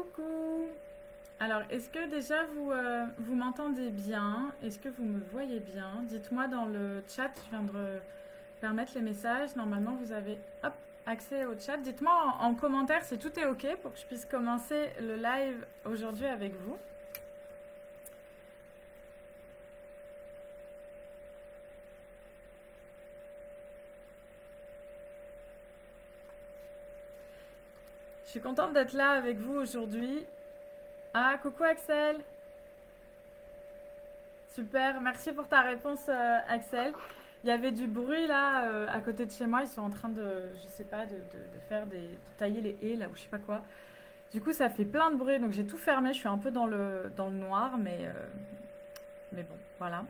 Coucou. Alors, est-ce que déjà vous m'entendez bien? Est-ce que vous me voyez bien? Dites-moi dans le chat, je viens de permettre les messages. Normalement, vous avez hop, accès au chat. Dites-moi en commentaire si tout est OK pour que je puisse commencer le live aujourd'hui avec vous. Je suis contente d'être là avec vous aujourd'hui. Ah, coucou Axel. Super, merci pour ta réponse Axel. Il y avait du bruit là à côté de chez moi, ils sont en train de, je sais pas, de faire de tailler les haies là ou je sais pas quoi. Du coup ça fait plein de bruit donc j'ai tout fermé, je suis un peu dans le noir mais bon voilà.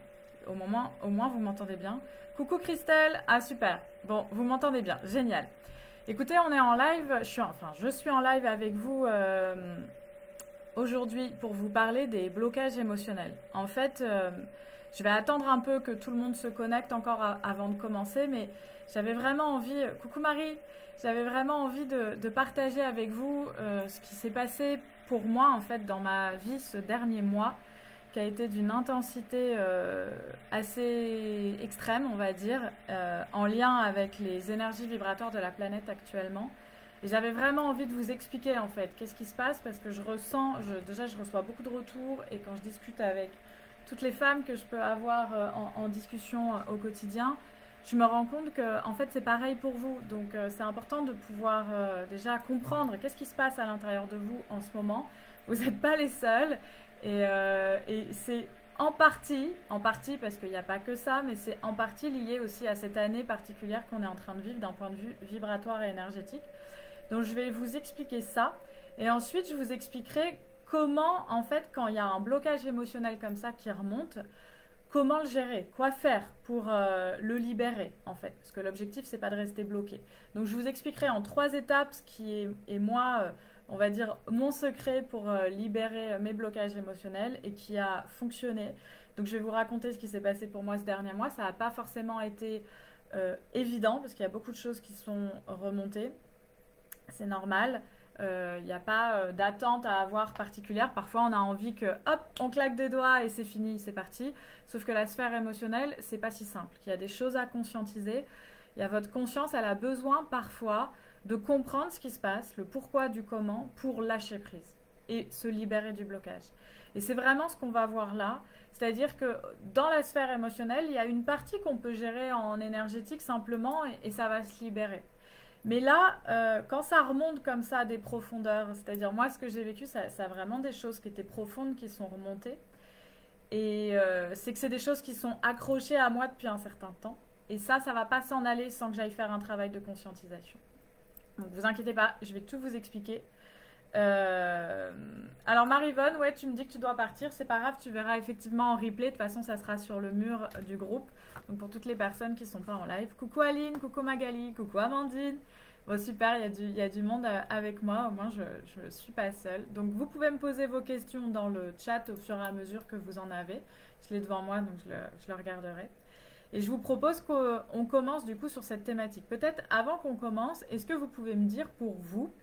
Au moins vous m'entendez bien. Coucou Christelle, ah super, bon vous m'entendez bien, génial. Écoutez on est en live, je suis en live avec vous aujourd'hui pour vous parler des blocages émotionnels. En fait, je vais attendre un peu que tout le monde se connecte encore avant de commencer, mais j'avais vraiment envie, coucou Marie, j'avais vraiment envie de partager avec vous ce qui s'est passé pour moi en fait dans ma vie ce dernier mois, qui a été d'une intensité assez extrême, on va dire, en lien avec les énergies vibratoires de la planète actuellement. Et j'avais vraiment envie de vous expliquer en fait qu'est-ce qui se passe parce que déjà je reçois beaucoup de retours et quand je discute avec toutes les femmes que je peux avoir en discussion au quotidien, je me rends compte que en fait c'est pareil pour vous. Donc c'est important de pouvoir déjà comprendre qu'est-ce qui se passe à l'intérieur de vous en ce moment. Vous n'êtes pas les seuls et c'est en partie parce qu'il n'y a pas que ça, mais c'est en partie lié aussi à cette année particulière qu'on est en train de vivre d'un point de vue vibratoire et énergétique. Donc je vais vous expliquer ça et ensuite je vous expliquerai comment en fait quand il y a un blocage émotionnel comme ça qui remonte, comment le gérer, quoi faire pour le libérer en fait, parce que l'objectif c'est pas de rester bloqué. Donc je vous expliquerai en trois étapes ce qui est moi, on va dire mon secret pour libérer mes blocages émotionnels et qui a fonctionné. Donc je vais vous raconter ce qui s'est passé pour moi ce dernier mois. Ça n'a pas forcément été évident parce qu'il y a beaucoup de choses qui sont remontées. C'est normal. Il n'y a pas d'attente à avoir particulière. Parfois, on a envie que, hop, on claque des doigts et c'est fini, c'est parti. Sauf que la sphère émotionnelle, c'est pas si simple. Il y a des choses à conscientiser. Il y a votre conscience, elle a besoin parfois de comprendre ce qui se passe, le pourquoi du comment, pour lâcher prise et se libérer du blocage. Et c'est vraiment ce qu'on va voir là. C'est-à-dire que dans la sphère émotionnelle, il y a une partie qu'on peut gérer en énergétique simplement et ça va se libérer. Mais là, quand ça remonte comme ça à des profondeurs, c'est-à-dire moi, ce que j'ai vécu, ça a vraiment des choses qui étaient profondes qui sont remontées. Et c'est que c'est des choses qui sont accrochées à moi depuis un certain temps. Et ça va pas s'en aller sans que j'aille faire un travail de conscientisation. Donc vous inquiétez pas, je vais tout vous expliquer. Euh, Alors Marivonne, ouais, tu me dis que tu dois partir, c'est pas grave, tu verras effectivement en replay. De toute façon, ça sera sur le mur du groupe. Donc pour toutes les personnes qui sont pas en live. Coucou Aline, coucou Magali, coucou Amandine. Bon super, il y a du monde avec moi, au moins je ne suis pas seule. Donc vous pouvez me poser vos questions dans le chat au fur et à mesure que vous en avez. Je l'ai devant moi, donc je le regarderai. Et je vous propose qu'on commence du coup sur cette thématique. Peut-être avant qu'on commence, est-ce que vous pouvez me dire pour vous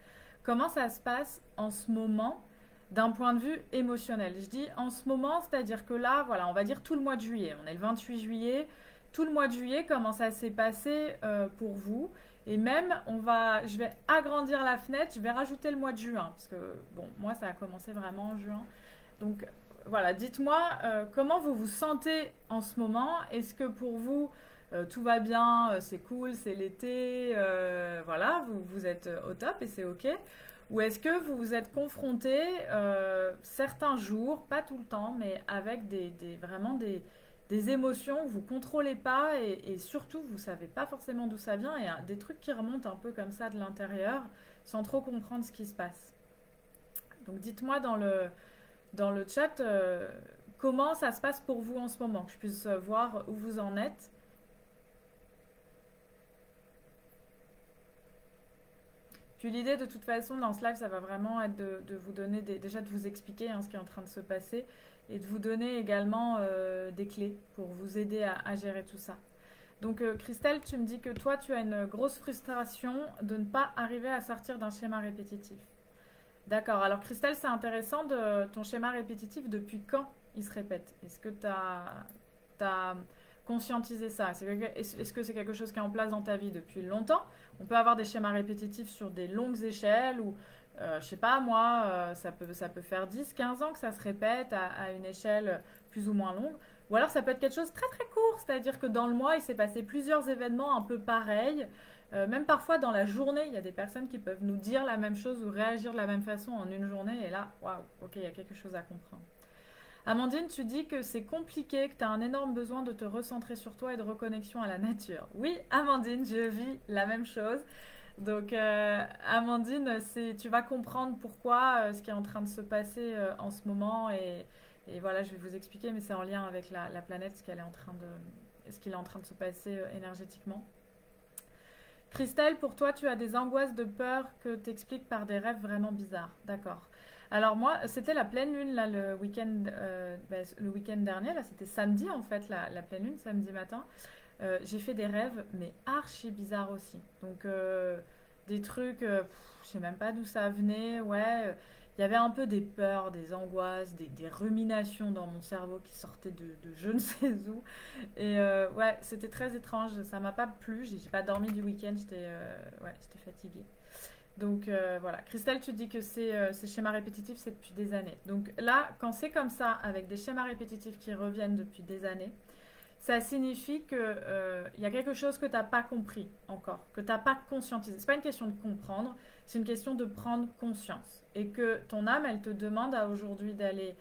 comment ça se passe en ce moment d'un point de vue émotionnel? Je dis en ce moment, c'est-à-dire que là, voilà, on va dire tout le mois de juillet. On est le 28 juillet. Tout le mois de juillet, comment ça s'est passé pour vous? Et même, je vais agrandir la fenêtre, je vais rajouter le mois de juin. Parce que, bon, moi, ça a commencé vraiment en juin. Donc, voilà, dites-moi comment vous vous sentez en ce moment. Est-ce que pour vous, tout va bien, c'est cool, c'est l'été, voilà, vous êtes au top et c'est ok? Ou est-ce que vous vous êtes confronté certains jours, pas tout le temps, mais avec vraiment des émotions que vous ne contrôlez pas et surtout vous ne savez pas forcément d'où ça vient et des trucs qui remontent un peu comme ça de l'intérieur sans trop comprendre ce qui se passe. Donc dites-moi dans le chat comment ça se passe pour vous en ce moment, que je puisse voir où vous en êtes. Puis l'idée de toute façon dans ce live, ça va vraiment être de vous donner déjà de vous expliquer ce qui est en train de se passer et de vous donner également des clés pour vous aider à gérer tout ça. Donc Christelle, tu me dis que toi tu as une grosse frustration de ne pas arriver à sortir d'un schéma répétitif. D'accord. Alors, Christelle, c'est intéressant de ton schéma répétitif. Depuis quand il se répète? Est-ce que tu as conscientisé ça? Est-ce que c'est quelque chose qui est en place dans ta vie depuis longtemps? On peut avoir des schémas répétitifs sur des longues échelles ou, je sais pas, moi, ça peut faire 10, 15 ans que ça se répète à une échelle plus ou moins longue. Ou alors, ça peut être quelque chose de très très court, c'est-à-dire que dans le mois, il s'est passé plusieurs événements un peu pareils. Même parfois dans la journée, il y a des personnes qui peuvent nous dire la même chose ou réagir de la même façon en une journée. Et là, waouh, ok, il y a quelque chose à comprendre. Amandine, tu dis que c'est compliqué, que tu as un énorme besoin de te recentrer sur toi et de reconnexion à la nature. Oui, Amandine, je vis la même chose. Donc, Amandine, tu vas comprendre pourquoi ce qui est en train de se passer en ce moment. Et voilà, je vais vous expliquer, mais c'est en lien avec la planète, ce qu'il est en train de se passer énergétiquement. Christelle, pour toi, tu as des angoisses de peur que tu expliques par des rêves vraiment bizarres. D'accord. Alors moi, c'était la pleine lune là le week-end dernier, là c'était samedi en fait, la pleine lune, samedi matin. J'ai fait des rêves, mais archi bizarres aussi. Donc des trucs, je sais même pas d'où ça venait, ouais. Il y avait un peu des peurs, des angoisses, des ruminations dans mon cerveau qui sortaient de je ne sais où. Et ouais, c'était très étrange. Ça m'a pas plu. J'ai pas dormi du week-end. J'étais fatiguée. Donc voilà. Christelle, tu dis que ces schémas répétitifs, c'est depuis des années. Donc là, quand c'est comme ça, avec des schémas répétitifs qui reviennent depuis des années, ça signifie que y a quelque chose que tu n'as pas compris encore, que tu n'as pas conscientisé. C'est pas une question de comprendre, c'est une question de prendre conscience. Et que ton âme, elle te demande à aujourd'hui d'aller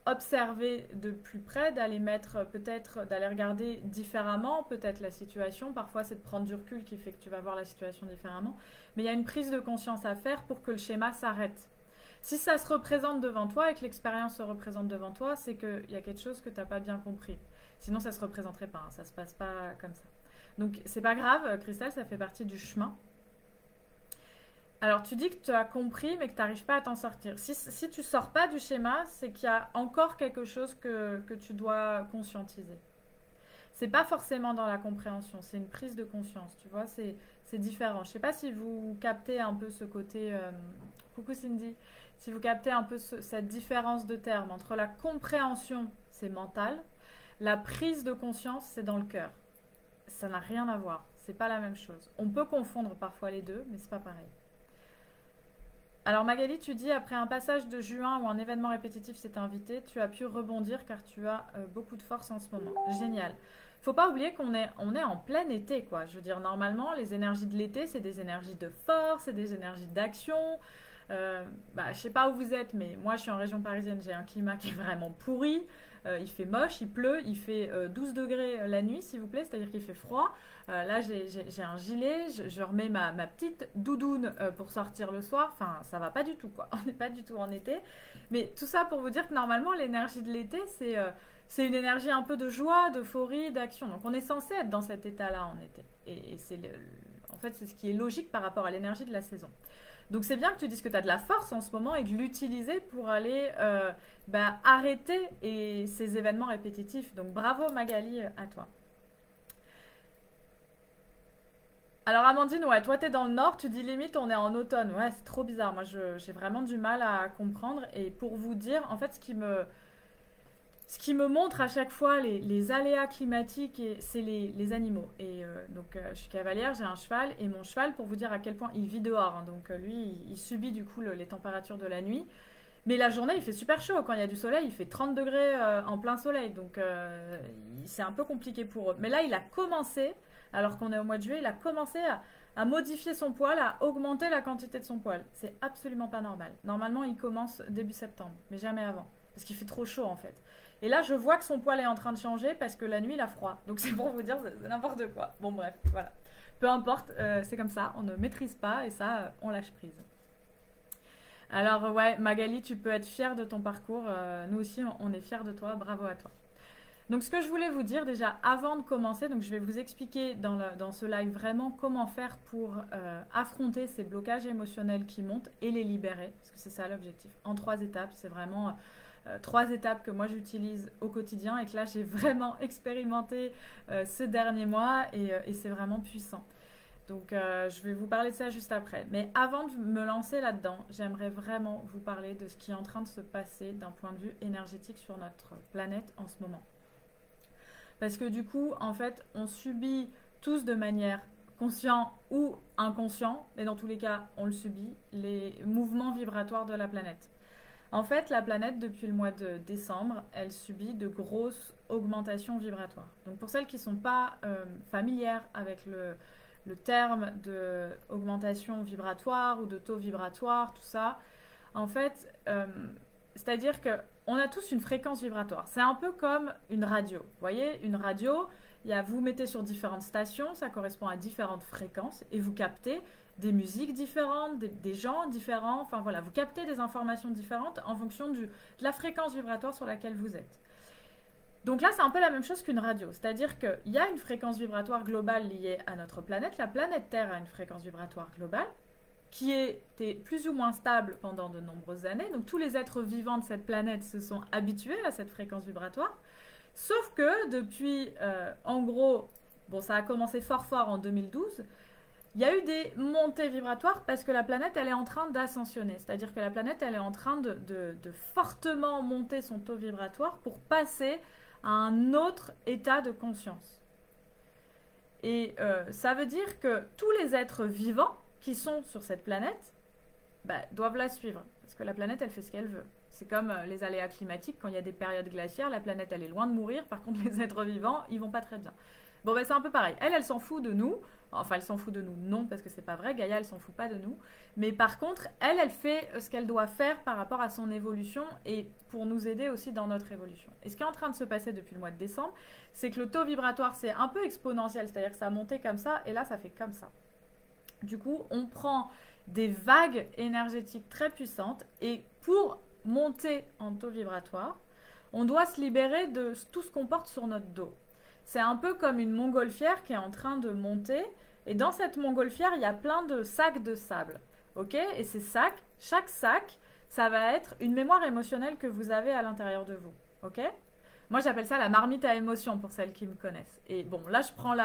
observer de plus près, d'aller mettre peut-être, d'aller regarder différemment peut-être la situation. Parfois, c'est de prendre du recul qui fait que tu vas voir la situation différemment. Mais il y a une prise de conscience à faire pour que le schéma s'arrête. Si ça se représente devant toi et que l'expérience se représente devant toi, c'est qu'il y a quelque chose que tu n'as pas bien compris. Sinon, ça ne se représenterait pas, hein, ça ne se passe pas comme ça. Donc, c'est pas grave, Christelle, ça fait partie du chemin. Alors, tu dis que tu as compris, mais que tu n'arrives pas à t'en sortir. Si tu ne sors pas du schéma, c'est qu'il y a encore quelque chose que tu dois conscientiser. C'est pas forcément dans la compréhension, c'est une prise de conscience, tu vois, c'est différent. Je sais pas si vous captez un peu ce côté. Coucou Cindy. Si vous captez un peu cette différence de termes entre la compréhension, c'est mental, la prise de conscience, c'est dans le cœur. Ça n'a rien à voir, c'est pas la même chose. On peut confondre parfois les deux, mais c'est pas pareil. Alors Magali, tu dis, après un passage de juin où un événement répétitif s'est invité, tu as pu rebondir car tu as beaucoup de force en ce moment. Génial. Faut pas oublier on est en plein été, quoi. Je veux dire, normalement, les énergies de l'été, c'est des énergies de force, c'est des énergies d'action. Je sais pas où vous êtes, mais moi, je suis en région parisienne, j'ai un climat qui est vraiment pourri. Il fait moche, il pleut, il fait 12 degrés la nuit, s'il vous plaît, c'est-à-dire qu'il fait froid. Là, j'ai un gilet, je remets ma petite doudoune pour sortir le soir. Enfin, ça va pas du tout, quoi. On n'est pas du tout en été. Mais tout ça pour vous dire que normalement, l'énergie de l'été, c'est une énergie un peu de joie, d'euphorie, d'action. Donc, on est censé être dans cet état-là en été. Et en fait, c'est ce qui est logique par rapport à l'énergie de la saison. Donc, c'est bien que tu dises que tu as de la force en ce moment et de l'utiliser pour aller arrêter ces événements répétitifs. Donc, bravo Magali, à toi. Alors Amandine, ouais, toi t'es dans le nord, tu dis limite on est en automne. Ouais, c'est trop bizarre. Moi, j'ai vraiment du mal à comprendre. Et pour vous dire, en fait, ce qui me montre à chaque fois les aléas climatiques, c'est les animaux. Et donc, je suis cavalière, j'ai un cheval. Et mon cheval, pour vous dire à quel point il vit dehors, hein, donc lui, il subit du coup les températures de la nuit. Mais la journée, il fait super chaud. Quand il y a du soleil, il fait 30 degrés en plein soleil. Donc, c'est un peu compliqué pour eux. Mais là, il a commencé, alors qu'on est au mois de juillet, il a commencé à modifier son poil, à augmenter la quantité de son poil. C'est absolument pas normal. Normalement, il commence début septembre, mais jamais avant. Parce qu'il fait trop chaud, en fait. Et là, je vois que son poil est en train de changer parce que la nuit, il a froid. Donc, c'est pour vous dire, c'est n'importe quoi. Bon, bref, voilà. Peu importe, c'est comme ça. On ne maîtrise pas et ça, on lâche prise. Alors ouais, Magali, tu peux être fière de ton parcours. Nous aussi, on est fiers de toi. Bravo à toi. Donc ce que je voulais vous dire déjà avant de commencer, donc je vais vous expliquer dans ce live vraiment comment faire pour affronter ces blocages émotionnels qui montent et les libérer, parce que c'est ça l'objectif. En 3 étapes, c'est vraiment 3 étapes que moi j'utilise au quotidien et que là j'ai vraiment expérimenté ces derniers mois et c'est vraiment puissant. Donc, je vais vous parler de ça juste après. Mais avant de me lancer là-dedans, j'aimerais vraiment vous parler de ce qui est en train de se passer d'un point de vue énergétique sur notre planète en ce moment. Parce que du coup, en fait, on subit tous de manière consciente ou inconsciente, mais dans tous les cas, on le subit, les mouvements vibratoires de la planète. En fait, la planète, depuis le mois de décembre, elle subit de grosses augmentations vibratoires. Donc pour celles qui ne sont pas familières avec le terme de augmentation vibratoire ou de taux vibratoire, tout ça, en fait, c'est-à-dire que on a tous une fréquence vibratoire. C'est un peu comme une radio. Vous voyez, une radio, vous mettez sur différentes stations, ça correspond à différentes fréquences et vous captez des musiques différentes, des gens différents. Enfin voilà, vous captez des informations différentes en fonction de la fréquence vibratoire sur laquelle vous êtes. Donc là, c'est un peu la même chose qu'une radio. C'est-à-dire qu'il y a une fréquence vibratoire globale liée à notre planète. La planète Terre a une fréquence vibratoire globale qui était plus ou moins stable pendant de nombreuses années. Donc tous les êtres vivants de cette planète se sont habitués à cette fréquence vibratoire. Sauf que depuis, en gros, bon, ça a commencé fort en 2012, il y a eu des montées vibratoires parce que la planète, elle est en train d'ascensionner. C'est-à-dire que la planète, elle est en train de fortement monter son taux vibratoire pour passer à un autre état de conscience. Et ça veut dire que tous les êtres vivants qui sont sur cette planète doivent la suivre. Parce que la planète, elle fait ce qu'elle veut. C'est comme les aléas climatiques. Quand il y a des périodes glaciaires, la planète, elle est loin de mourir. Par contre, les êtres vivants, ils vont pas très bien. Bon, c'est un peu pareil. Elle s'en fout de nous. Enfin, elle s'en fout de nous. Non, parce que c'est pas vrai. Gaïa, elle s'en fout pas de nous. Mais par contre, elle fait ce qu'elle doit faire par rapport à son évolution et pour nous aider aussi dans notre évolution. Et ce qui est en train de se passer depuis le mois de décembre, c'est que le taux vibratoire, c'est un peu exponentiel. C'est-à-dire que ça a monté comme ça et là, ça fait comme ça. Du coup, on prend des vagues énergétiques très puissantes et pour monter en taux vibratoire, on doit se libérer de tout ce qu'on porte sur notre dos. C'est un peu comme une montgolfière qui est en train de monter et dans cette montgolfière, il y a plein de sacs de sable. Ok? Et ces sacs, chaque sac, ça va être une mémoire émotionnelle que vous avez à l'intérieur de vous. Ok? Moi, j'appelle ça la marmite à émotions pour celles qui me connaissent. Et bon, là, je prends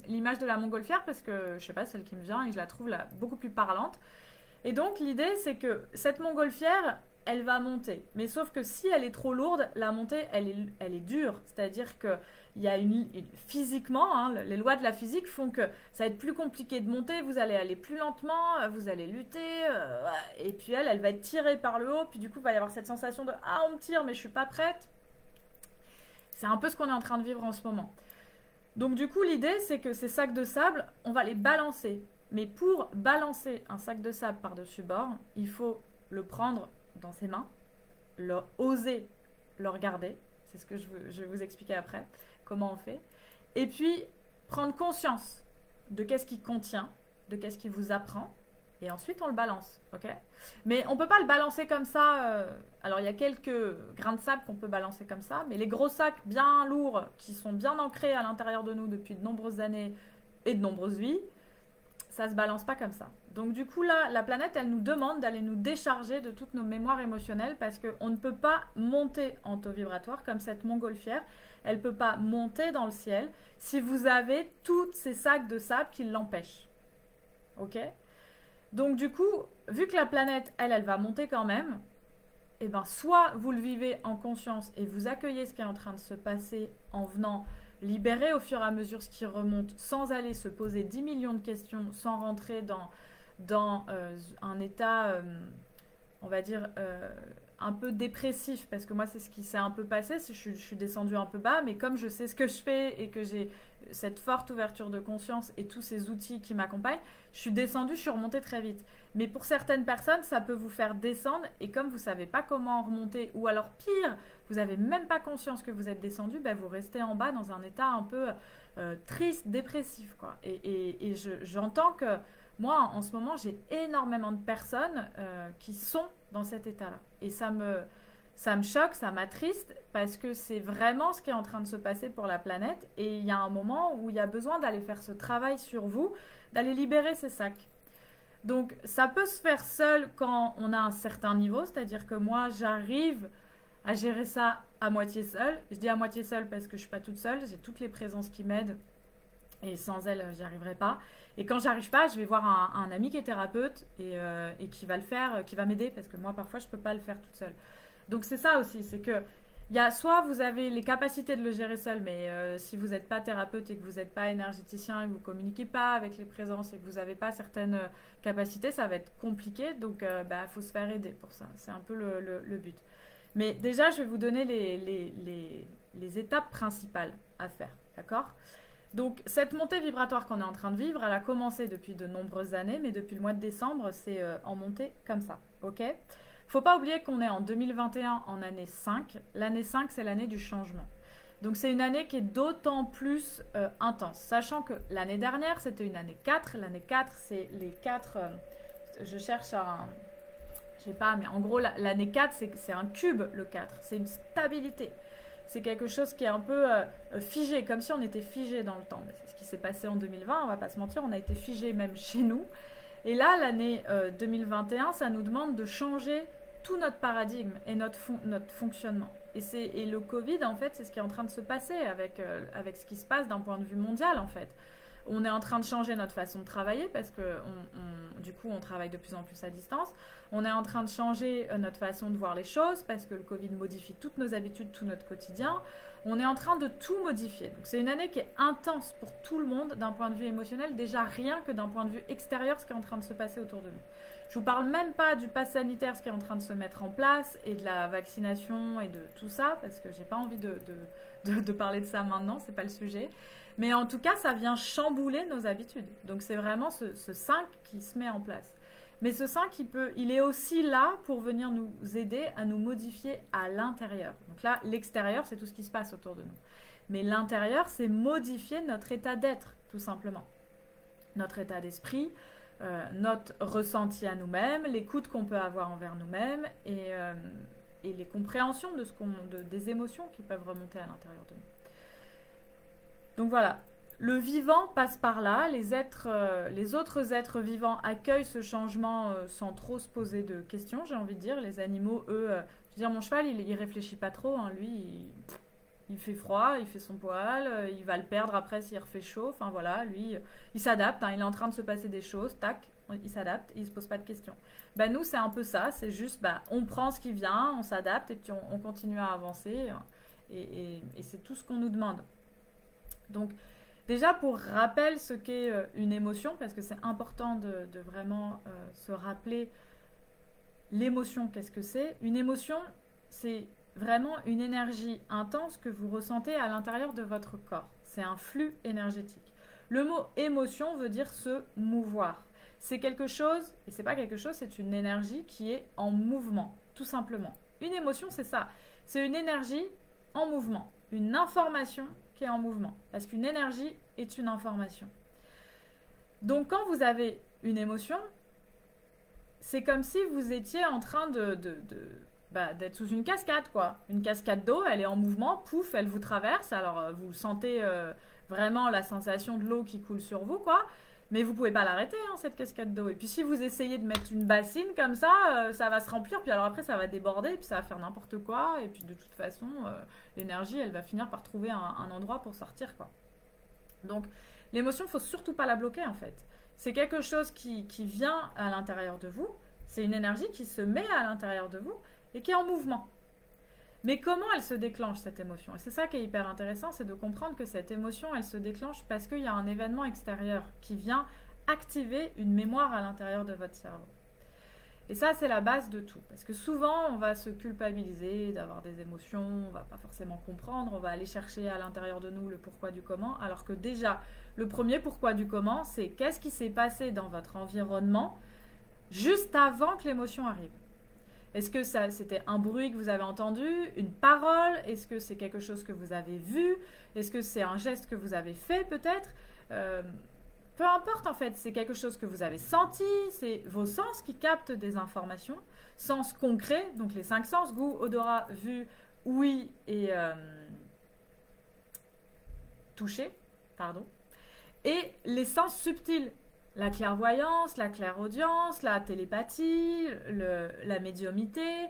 l'image de la montgolfière parce que, je sais pas, celle qui me vient et je la trouve là, beaucoup plus parlante. Et donc, l'idée, c'est que cette montgolfière, elle va monter. Mais sauf que si elle est trop lourde, la montée, elle est dure. C'est-à-dire que il y a physiquement, hein, les lois de la physique font que ça va être plus compliqué de monter, vous allez aller plus lentement, vous allez lutter, et puis elle va être tirée par le haut, puis du coup, il va y avoir cette sensation de « Ah, on me tire, mais je suis pas prête ». C'est un peu ce qu'on est en train de vivre en ce moment. Donc du coup, l'idée, c'est que ces sacs de sable, on va les balancer. Mais pour balancer un sac de sable par-dessus bord, il faut le prendre dans ses mains, oser le regarder. C'est ce que je vais vous expliquer après, comment on fait. Et puis, prendre conscience de qu'est-ce qu'il contient, de qu'est-ce qu'il vous apprend. Et ensuite, on le balance, ok? Mais on ne peut pas le balancer comme ça. Alors, il y a quelques grains de sable qu'on peut balancer comme ça, mais les gros sacs bien lourds, qui sont bien ancrés à l'intérieur de nous depuis de nombreuses années et de nombreuses vies, ça ne se balance pas comme ça. Donc, du coup, là, la planète, elle nous demande d'aller nous décharger de toutes nos mémoires émotionnelles parce qu'on ne peut pas monter en taux vibratoire comme cette montgolfière. Elle ne peut pas monter dans le ciel si vous avez tous ces sacs de sable qui l'empêchent. Ok? Donc du coup, vu que la planète, elle va monter quand même, et ben soit vous le vivez en conscience et vous accueillez ce qui est en train de se passer en venant libérer au fur et à mesure ce qui remonte sans aller se poser 10 millions de questions, sans rentrer dans un état, on va dire, un peu dépressif, parce que moi c'est ce qui s'est un peu passé, je suis descendue un peu bas, mais comme je sais ce que je fais et que j'ai cette forte ouverture de conscience et tous ces outils qui m'accompagnent, je suis descendue, je suis remontée très vite. Mais pour certaines personnes, ça peut vous faire descendre et comme vous ne savez pas comment remonter, ou alors pire, vous n'avez même pas conscience que vous êtes descendu, ben vous restez en bas dans un état un peu triste, dépressif, quoi. Et j'entends que moi, en ce moment, j'ai énormément de personnes qui sont dans cet état-là. Et ça me choque, ça m'attriste, parce que c'est vraiment ce qui est en train de se passer pour la planète. Et il y a un moment où il y a besoin d'aller faire ce travail sur vous, d'aller libérer ces sacs. Donc, ça peut se faire seul quand on a un certain niveau, c'est-à-dire que moi, j'arrive à gérer ça à moitié seule. Je dis à moitié seule parce que je ne suis pas toute seule, j'ai toutes les présences qui m'aident Et sans elle, j'y arriverai pas. Et quand j'arrive pas, je vais voir un ami qui est thérapeute et qui va le faire, qui va m'aider parce que moi, parfois, je peux pas le faire toute seule. Donc c'est ça aussi, c'est que il y a soit vous avez les capacités de le gérer seul, mais si vous n'êtes pas thérapeute et que vous n'êtes pas énergéticien et que vous communiquez pas avec les présences et que vous n'avez pas certaines capacités, ça va être compliqué. Donc faut se faire aider pour ça. C'est un peu le but. Mais déjà, je vais vous donner les étapes principales à faire. D'accord? Donc, cette montée vibratoire qu'on est en train de vivre, elle a commencé depuis de nombreuses années, mais depuis le mois de décembre, c'est en montée comme ça. Ok? Faut pas oublier qu'on est en 2021 en année 5. L'année 5, c'est l'année du changement. Donc, c'est une année qui est d'autant plus intense. Sachant que l'année dernière, c'était une année 4. L'année 4, c'est les 4. Je cherche un. Je sais pas, mais en gros, l'année 4, c'est un cube, le 4. C'est une stabilité. C'est quelque chose qui est un peu figé, comme si on était figé dans le temps. C'est ce qui s'est passé en 2020, on va pas se mentir, on a été figé même chez nous. Et là, l'année 2021, ça nous demande de changer tout notre paradigme et notre fonctionnement. Et le Covid, en fait, c'est ce qui est en train de se passer avec ce qui se passe d'un point de vue mondial, en fait. On est en train de changer notre façon de travailler parce que du coup, on travaille de plus en plus à distance. On est en train de changer notre façon de voir les choses parce que le Covid modifie toutes nos habitudes, tout notre quotidien. On est en train de tout modifier. Donc, c'est une année qui est intense pour tout le monde d'un point de vue émotionnel, déjà rien que d'un point de vue extérieur, ce qui est en train de se passer autour de nous. Je vous parle même pas du pass sanitaire, ce qui est en train de se mettre en place, et de la vaccination et de tout ça, parce que j'ai pas envie de parler de ça maintenant, c'est pas le sujet. Mais en tout cas, ça vient chambouler nos habitudes. Donc c'est vraiment ce 5 qui se met en place. Mais ce 5, il est aussi là pour venir nous aider à nous modifier à l'intérieur. Donc là, l'extérieur, c'est tout ce qui se passe autour de nous. Mais l'intérieur, c'est modifier notre état d'être, tout simplement. Notre état d'esprit, notre ressenti à nous-mêmes, l'écoute qu'on peut avoir envers nous-mêmes et les compréhensions des émotions qui peuvent remonter à l'intérieur de nous. Donc voilà, le vivant passe par là, les autres êtres vivants accueillent ce changement sans trop se poser de questions, j'ai envie de dire. Les animaux, eux, je veux dire, mon cheval, il réfléchit pas trop, hein. Lui, il fait froid, il fait son poil, il va le perdre après s'il refait chaud, enfin voilà, lui, il s'adapte, hein. Il est en train de se passer des choses, tac, il s'adapte, il se pose pas de questions. Ben nous, c'est un peu ça, c'est juste, on prend ce qui vient, on s'adapte et puis on continue à avancer et c'est tout ce qu'on nous demande. Donc, déjà pour rappel ce qu'est une émotion, parce que c'est important de vraiment se rappeler l'émotion, qu'est-ce que c'est. Une émotion, c'est vraiment une énergie intense que vous ressentez à l'intérieur de votre corps. C'est un flux énergétique. Le mot émotion veut dire se mouvoir. C'est quelque chose, et c'est pas quelque chose, c'est une énergie qui est en mouvement, tout simplement. Une émotion, c'est ça. C'est une énergie en mouvement, une information qui est en mouvement. Parce qu'une énergie est une information. Donc quand vous avez une émotion, c'est comme si vous étiez en train d'être sous une cascade, quoi. Une cascade d'eau, elle est en mouvement, pouf, elle vous traverse. Alors vous sentez vraiment la sensation de l'eau qui coule sur vous, quoi. Mais vous pouvez pas l'arrêter, hein, cette cascade d'eau. Et puis si vous essayez de mettre une bassine comme ça, ça va se remplir, puis alors après ça va déborder, puis ça va faire n'importe quoi. Et puis de toute façon, l'énergie, elle va finir par trouver un endroit pour sortir, quoi. Donc l'émotion, il faut surtout pas la bloquer, en fait. C'est quelque chose qui vient à l'intérieur de vous. C'est une énergie qui se met à l'intérieur de vous et qui est en mouvement. Mais comment elle se déclenche, cette émotion? Et c'est ça qui est hyper intéressant, c'est de comprendre que cette émotion, elle se déclenche parce qu'il y a un événement extérieur qui vient activer une mémoire à l'intérieur de votre cerveau. Et ça, c'est la base de tout. Parce que souvent, on va se culpabiliser d'avoir des émotions, on va pas forcément comprendre, on va aller chercher à l'intérieur de nous le pourquoi du comment, alors que déjà, le premier pourquoi du comment, c'est qu'est-ce qui s'est passé dans votre environnement juste avant que l'émotion arrive. Est-ce que c'était un bruit que vous avez entendu, une parole? Est-ce que c'est quelque chose que vous avez vu? Est-ce que c'est un geste que vous avez fait peut-être? Peu importe en fait, c'est quelque chose que vous avez senti, c'est vos sens qui captent des informations, sens concrets, donc les 5 sens, goût, odorat, vue, ouïe et toucher, pardon. Et les sens subtils, la clairvoyance, la clairaudience, la télépathie, la médiumnité,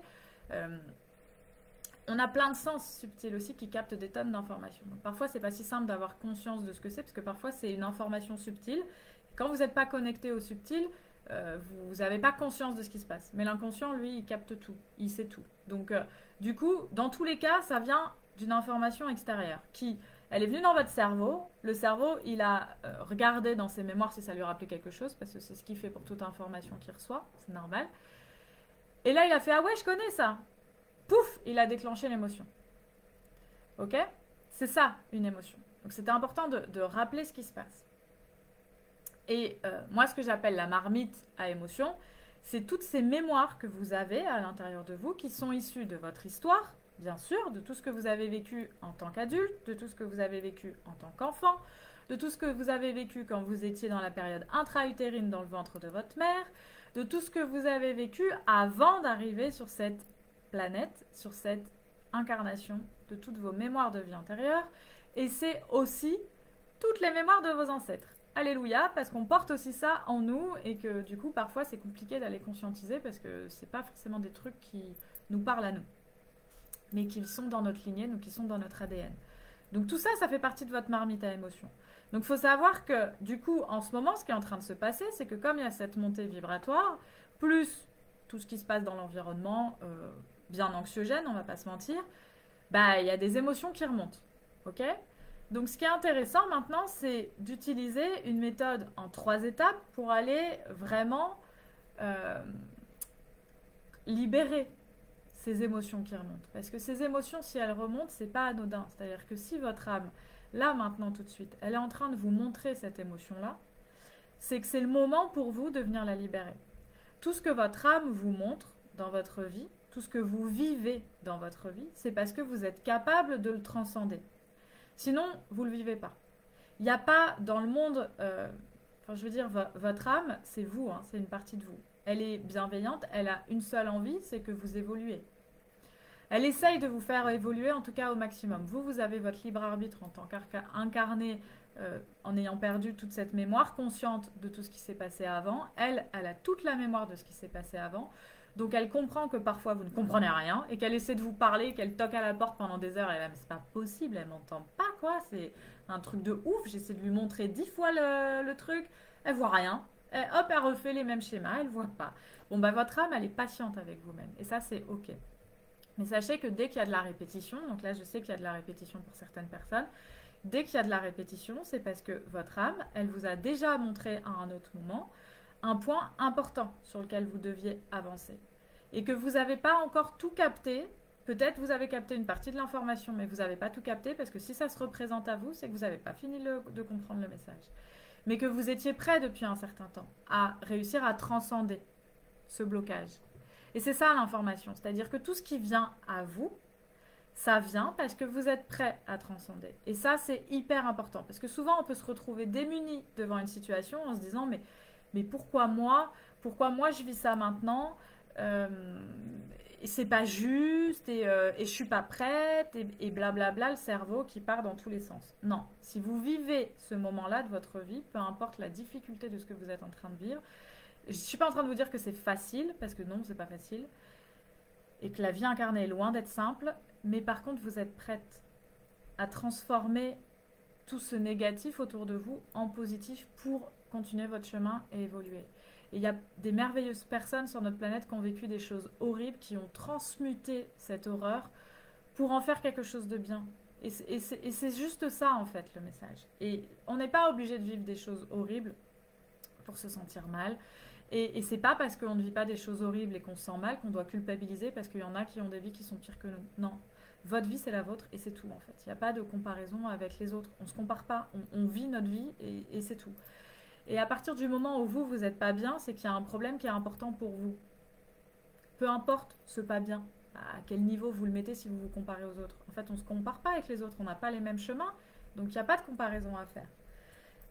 on a plein de sens subtils aussi qui captent des tonnes d'informations. Donc parfois, c'est pas si simple d'avoir conscience de ce que c'est, parce que parfois, c'est une information subtile. Quand vous n'êtes pas connecté au subtil, vous n'avez pas conscience de ce qui se passe. Mais l'inconscient, lui, il capte tout, il sait tout. Donc, du coup, dans tous les cas, ça vient d'une information extérieure qui, elle est venue dans votre cerveau. Le cerveau, il a regardé dans ses mémoires si ça lui rappelait quelque chose, parce que c'est ce qu'il fait pour toute information qu'il reçoit, c'est normal. Et là, il a fait, ah ouais, je connais ça. Pouf, il a déclenché l'émotion. Ok? C'est ça, une émotion. Donc, c'était important de rappeler ce qui se passe. Et moi, ce que j'appelle la marmite à émotion, c'est toutes ces mémoires que vous avez à l'intérieur de vous qui sont issues de votre histoire, bien sûr, de tout ce que vous avez vécu en tant qu'adulte, de tout ce que vous avez vécu en tant qu'enfant, de tout ce que vous avez vécu quand vous étiez dans la période intra-utérine dans le ventre de votre mère, de tout ce que vous avez vécu avant d'arriver sur cette planète, sur cette incarnation, de toutes vos mémoires de vie antérieure. Et c'est aussi toutes les mémoires de vos ancêtres. Alléluia, parce qu'on porte aussi ça en nous et que du coup, parfois, c'est compliqué d'aller conscientiser parce que c'est pas forcément des trucs qui nous parlent à nous, mais qui sont dans notre lignée, donc qui sont dans notre ADN. Donc tout ça, ça fait partie de votre marmite à émotions. Donc il faut savoir que du coup, en ce moment, ce qui est en train de se passer, c'est que comme il y a cette montée vibratoire, plus tout ce qui se passe dans l'environnement, bien anxiogène, on va pas se mentir, bah il y a des émotions qui remontent, ok ? Donc ce qui est intéressant maintenant, c'est d'utiliser une méthode en 3 étapes pour aller vraiment libérer ces émotions qui remontent. Parce que ces émotions, si elles remontent, c'est pas anodin. C'est-à-dire que si votre âme, là maintenant tout de suite, elle est en train de vous montrer cette émotion-là, c'est que c'est le moment pour vous de venir la libérer. Tout ce que votre âme vous montre dans votre vie, tout ce que vous vivez dans votre vie, c'est parce que vous êtes capable de le transcender. Sinon, vous ne le vivez pas. Il n'y a pas dans le monde, je veux dire, votre âme, c'est vous, hein, c'est une partie de vous. Elle est bienveillante, elle a une seule envie, c'est que vous évoluez. Elle essaye de vous faire évoluer, en tout cas au maximum. Vous avez votre libre arbitre en tant qu'incarné, en ayant perdu toute cette mémoire consciente de tout ce qui s'est passé avant. Elle a toute la mémoire de ce qui s'est passé avant. Donc elle comprend que parfois vous ne comprenez rien et qu'elle essaie de vous parler, qu'elle toque à la porte pendant des heures et là, mais c'est pas possible, elle m'entend pas quoi, c'est un truc de ouf, j'essaie de lui montrer 10 fois le truc, elle voit rien, et hop, elle refait les mêmes schémas, elle voit pas. Bon bah votre âme, elle est patiente avec vous-même et ça c'est ok. Mais sachez que dès qu'il y a de la répétition, donc là je sais qu'il y a de la répétition pour certaines personnes, dès qu'il y a de la répétition, c'est parce que votre âme, elle vous a déjà montré à un autre moment un point important sur lequel vous deviez avancer. Et que vous n'avez pas encore tout capté, peut-être vous avez capté une partie de l'information, mais vous n'avez pas tout capté, parce que si ça se représente à vous, c'est que vous n'avez pas fini de comprendre le message. Mais que vous étiez prêt depuis un certain temps à réussir à transcender ce blocage. Et c'est ça l'information, c'est-à-dire que tout ce qui vient à vous, ça vient parce que vous êtes prêt à transcender. Et ça, c'est hyper important, parce que souvent, on peut se retrouver démuni devant une situation en se disant, mais pourquoi moi je vis ça maintenant c'est pas juste et je suis pas prête et blablabla, le cerveau qui part dans tous les sens. Non, si vous vivez ce moment-là de votre vie, peu importe la difficulté de ce que vous êtes en train de vivre, je suis pas en train de vous dire que c'est facile, parce que non, c'est pas facile, et que la vie incarnée est loin d'être simple, mais par contre, vous êtes prête à transformer tout ce négatif autour de vous en positif pour continuer votre chemin et évoluer. Et il y a des merveilleuses personnes sur notre planète qui ont vécu des choses horribles, qui ont transmuté cette horreur pour en faire quelque chose de bien. Et c'est juste ça, en fait, le message. Et on n'est pas obligé de vivre des choses horribles pour se sentir mal. Et c'est pas parce qu'on ne vit pas des choses horribles et qu'on se sent mal qu'on doit culpabiliser parce qu'il y en a qui ont des vies qui sont pires que nous. Non. Votre vie, c'est la vôtre et c'est tout, en fait. Il n'y a pas de comparaison avec les autres. On ne se compare pas. On vit notre vie et c'est tout. Et à partir du moment où vous n'êtes pas bien, c'est qu'il y a un problème qui est important pour vous. Peu importe ce pas bien, à quel niveau vous le mettez si vous vous comparez aux autres. En fait, on ne se compare pas avec les autres, on n'a pas les mêmes chemins, donc il n'y a pas de comparaison à faire.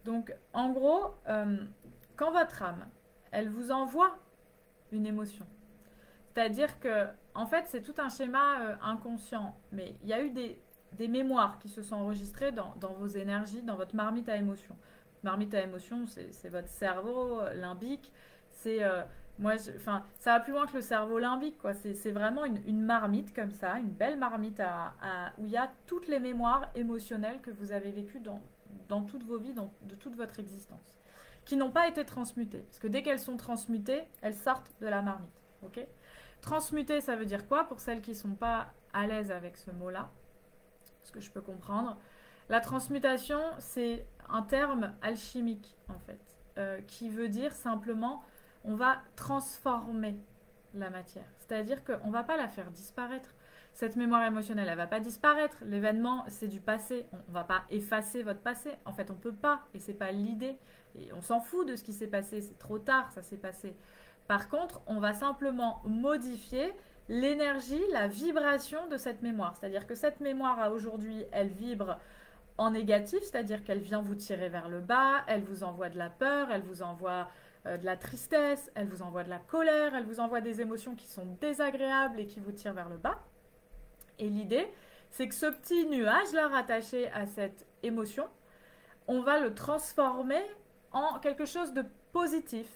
Donc, en gros, quand votre âme, elle vous envoie une émotion, c'est-à-dire que, en fait, c'est tout un schéma inconscient, mais il y a eu des mémoires qui se sont enregistrées dans vos énergies, dans votre marmite à émotions. Marmite à émotions, c'est votre cerveau limbique, c'est Moi, enfin, ça va plus loin que le cerveau limbique, quoi. C'est vraiment une marmite comme ça, une belle marmite où il y a toutes les mémoires émotionnelles que vous avez vécues dans toutes vos vies, de toute votre existence, qui n'ont pas été transmutées. Parce que dès qu'elles sont transmutées, elles sortent de la marmite. Ok. Transmuter, ça veut dire quoi pour celles qui ne sont pas à l'aise avec ce mot-là? Ce que je peux comprendre. La transmutation, c'est un terme alchimique, en fait, qui veut dire simplement on va transformer la matière. C'est-à-dire qu'on ne va pas la faire disparaître. Cette mémoire émotionnelle, elle ne va pas disparaître. L'événement, c'est du passé. On ne va pas effacer votre passé. En fait, on ne peut pas. Et ce n'est pas l'idée. Et on s'en fout de ce qui s'est passé. C'est trop tard, ça s'est passé. Par contre, on va simplement modifier l'énergie, la vibration de cette mémoire. C'est-à-dire que cette mémoire, à aujourd'hui, elle vibre en négatif, c'est-à-dire qu'elle vient vous tirer vers le bas, elle vous envoie de la peur, elle vous envoie de la tristesse, elle vous envoie de la colère, elle vous envoie des émotions qui sont désagréables et qui vous tirent vers le bas. Et l'idée, c'est que ce petit nuage-là rattaché à cette émotion, on va le transformer en quelque chose de positif.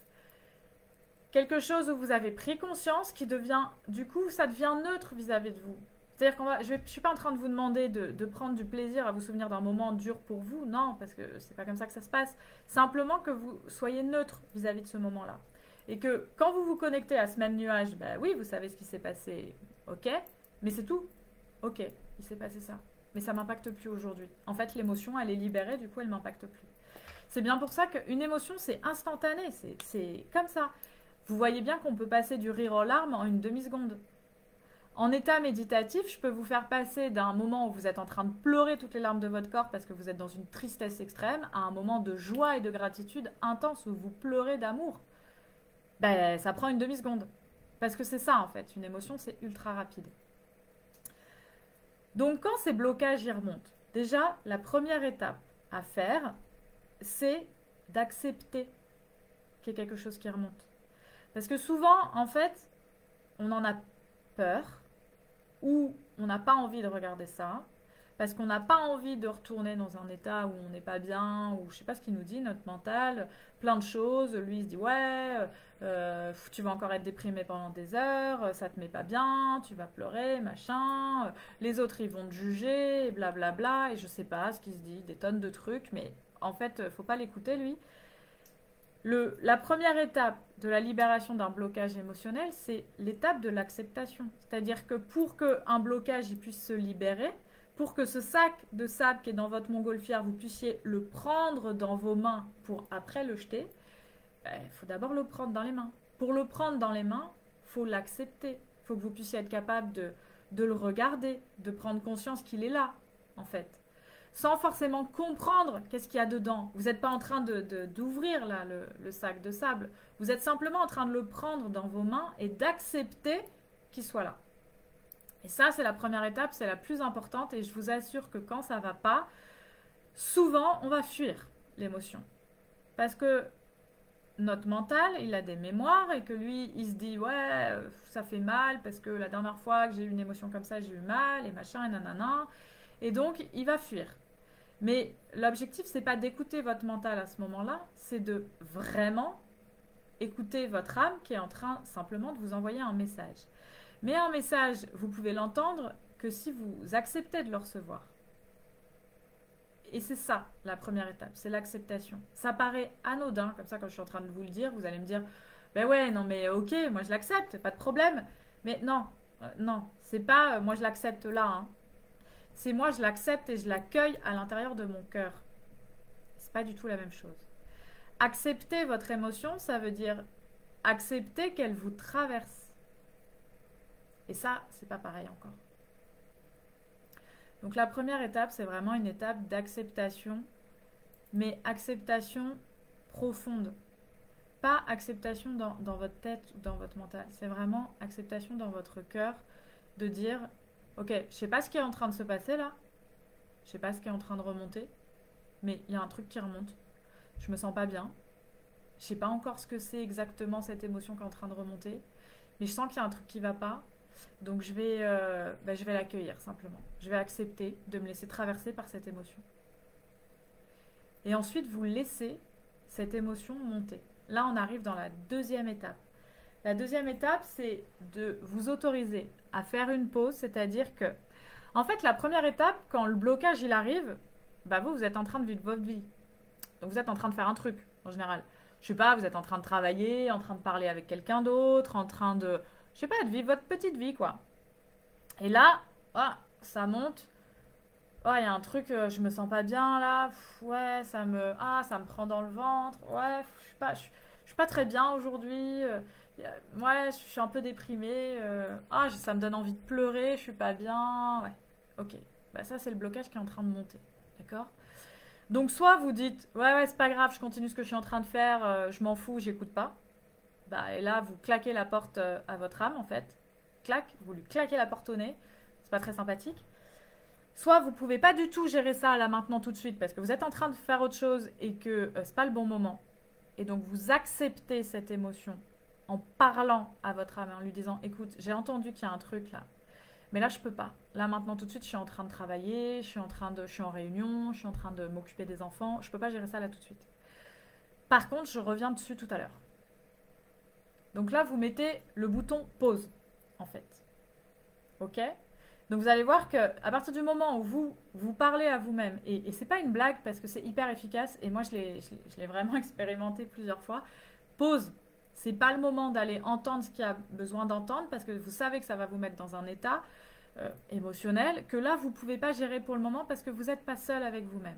Quelque chose où vous avez pris conscience qui devient, du coup, ça devient neutre vis-à-vis de vous. C'est-à-dire je ne suis pas en train de vous demander de prendre du plaisir à vous souvenir d'un moment dur pour vous, non, parce que c'est pas comme ça que ça se passe. Simplement que vous soyez neutre vis-à-vis de ce moment-là. Et que quand vous vous connectez à ce même nuage, bah oui, vous savez ce qui s'est passé, ok, mais c'est tout. Ok, il s'est passé ça. Mais ça m'impacte plus aujourd'hui. En fait, l'émotion, elle est libérée, du coup, elle m'impacte plus. C'est bien pour ça qu'une émotion, c'est instantané, c'est comme ça. Vous voyez bien qu'on peut passer du rire aux larmes en une demi-seconde. En état méditatif, je peux vous faire passer d'un moment où vous êtes en train de pleurer toutes les larmes de votre corps parce que vous êtes dans une tristesse extrême à un moment de joie et de gratitude intense où vous pleurez d'amour. Ben, ça prend une demi-seconde. Parce que c'est ça en fait, une émotion c'est ultra rapide. Donc quand ces blocages y remontent, déjà la première étape à faire, c'est d'accepter qu'il y ait quelque chose qui remonte. Parce que souvent, en fait, on en a peur ou on n'a pas envie de regarder ça parce qu'on n'a pas envie de retourner dans un état où on n'est pas bien, ou je sais pas ce qu'il nous dit, notre mental, plein de choses. Lui, il se dit ouais, tu vas encore être déprimé pendant des heures, ça te met pas bien, tu vas pleurer, machin. Les autres, ils vont te juger, blablabla, bla bla, et je sais pas ce qu'il se dit, des tonnes de trucs, mais en fait, faut pas l'écouter lui. La première étape de la libération d'un blocage émotionnel, c'est l'étape de l'acceptation. C'est-à-dire que pour qu'un blocage puisse se libérer, pour que ce sac de sable qui est dans votre montgolfière, vous puissiez le prendre dans vos mains pour après le jeter, il faut d'abord le prendre dans les mains. Pour le prendre dans les mains, il faut l'accepter. Il faut que vous puissiez être capable de le regarder, de prendre conscience qu'il est là, en fait, sans forcément comprendre qu'est-ce qu'il y a dedans. Vous n'êtes pas en train d'ouvrir là le sac de sable. Vous êtes simplement en train de le prendre dans vos mains et d'accepter qu'il soit là. Et ça, c'est la première étape, c'est la plus importante. Et je vous assure que quand ça ne va pas, souvent, on va fuir l'émotion. Parce que notre mental, il a des mémoires et que lui, il se dit ouais, ça fait mal parce que la dernière fois que j'ai eu une émotion comme ça, j'ai eu mal et machin et nanana. Et donc, il va fuir. Mais l'objectif, c'est pas d'écouter votre mental à ce moment-là, c'est de vraiment écouter votre âme qui est en train simplement de vous envoyer un message. Mais un message, vous pouvez l'entendre que si vous acceptez de le recevoir. Et c'est ça, la première étape, c'est l'acceptation. Ça paraît anodin, comme ça, quand je suis en train de vous le dire, vous allez me dire, ben ouais, non mais ok, moi je l'accepte, pas de problème. Mais non, non, c'est pas moi je l'accepte là, hein. C'est moi je l'accepte et je l'accueille à l'intérieur de mon cœur. C'est pas du tout la même chose. Accepter votre émotion, ça veut dire accepter qu'elle vous traverse. Et ça, c'est pas pareil encore. Donc la première étape, c'est vraiment une étape d'acceptation, mais acceptation profonde. Pas acceptation dans votre tête ou dans votre mental. C'est vraiment acceptation dans votre cœur de dire, ok, je sais pas ce qui est en train de se passer là, je sais pas ce qui est en train de remonter, mais il y a un truc qui remonte. Je me sens pas bien. Je sais pas encore ce que c'est exactement cette émotion qui est en train de remonter, mais je sens qu'il y a un truc qui va pas. Donc je vais l'accueillir simplement. Je vais accepter de me laisser traverser par cette émotion. Et ensuite, vous laissez cette émotion monter. Là, on arrive dans la deuxième étape. La deuxième étape, c'est de vous autoriser à faire une pause, c'est-à-dire que, en fait, la première étape, quand le blocage il arrive, bah vous êtes en train de vivre votre vie. Donc vous êtes en train de faire un truc, en général. Je sais pas, vous êtes en train de travailler, en train de parler avec quelqu'un d'autre, en train de, je sais pas, de vivre votre petite vie, quoi. Et là, ah, ça monte. Oh, il y a un truc, je me sens pas bien là. Ouais, ça me prend dans le ventre. Ouais, je suis pas très bien aujourd'hui. Ouais, je suis un peu déprimée. Ça me donne envie de pleurer. Je suis pas bien. Ouais, ok. Bah ça, c'est le blocage qui est en train de monter. D'accord? Donc soit vous dites, ouais, c'est pas grave, je continue ce que je suis en train de faire. Je m'en fous, j'écoute pas. Bah et là, vous claquez la porte à votre âme en fait. Clac, vous lui claquez la porte au nez. C'est pas très sympathique. Soit vous pouvez pas du tout gérer ça là maintenant tout de suite parce que vous êtes en train de faire autre chose et que c'est pas le bon moment. Et donc vous acceptez cette émotion en parlant à votre âme, en lui disant écoute, j'ai entendu qu'il y a un truc là, mais là je peux pas. Là maintenant tout de suite, je suis en train de travailler, je suis en réunion, je suis en train de m'occuper des enfants, je peux pas gérer ça là tout de suite. Par contre, je reviens dessus tout à l'heure. Donc là, vous mettez le bouton pause en fait. OK? Donc vous allez voir que à partir du moment où vous parlez à vous-même, et c'est pas une blague parce que c'est hyper efficace, et moi je l'ai vraiment expérimenté plusieurs fois, pause. C'est pas le moment d'aller entendre ce qu'il y a besoin d'entendre parce que vous savez que ça va vous mettre dans un état émotionnel que là vous pouvez pas gérer pour le moment parce que vous n'êtes pas seul avec vous-même.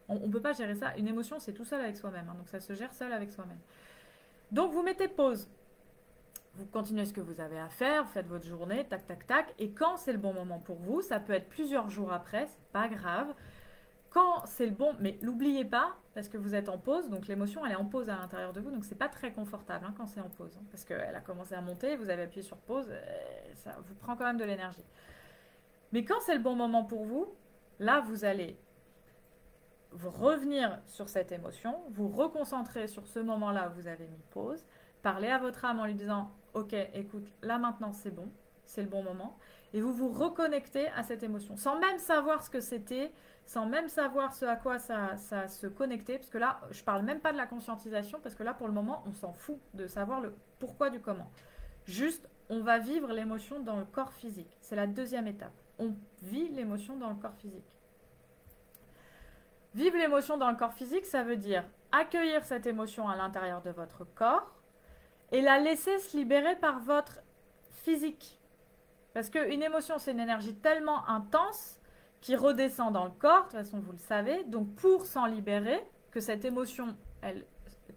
On ne peut pas gérer ça. Une émotion c'est tout seul avec soi-même, hein, donc ça se gère seul avec soi-même. Donc vous mettez pause. Vous continuez ce que vous avez à faire, vous faites votre journée, tac, tac, tac. Et quand c'est le bon moment pour vous, ça peut être plusieurs jours après, c'est pas grave. Quand c'est le bon, mais n'oubliez pas, parce que vous êtes en pause, donc l'émotion elle est en pause à l'intérieur de vous, donc c'est pas très confortable quand c'est en pause, parce qu'elle a commencé à monter, vous avez appuyé sur pause, ça vous prend quand même de l'énergie. Mais quand c'est le bon moment pour vous, là vous allez vous revenir sur cette émotion, vous reconcentrer sur ce moment-là où vous avez mis pause, parler à votre âme en lui disant ok, écoute, là maintenant c'est bon, c'est le bon moment, et vous vous reconnectez à cette émotion, sans même savoir ce que c'était, sans même savoir ce à quoi ça se connectait, parce que là, je parle même pas de la conscientisation, parce que là, pour le moment, on s'en fout de savoir le pourquoi du comment. Juste, on va vivre l'émotion dans le corps physique. C'est la deuxième étape. On vit l'émotion dans le corps physique. Vivre l'émotion dans le corps physique, ça veut dire accueillir cette émotion à l'intérieur de votre corps et la laisser se libérer par votre physique. Parce qu'une émotion, c'est une énergie tellement intense qui redescend dans le corps, de toute façon vous le savez, donc pour s'en libérer, que cette émotion,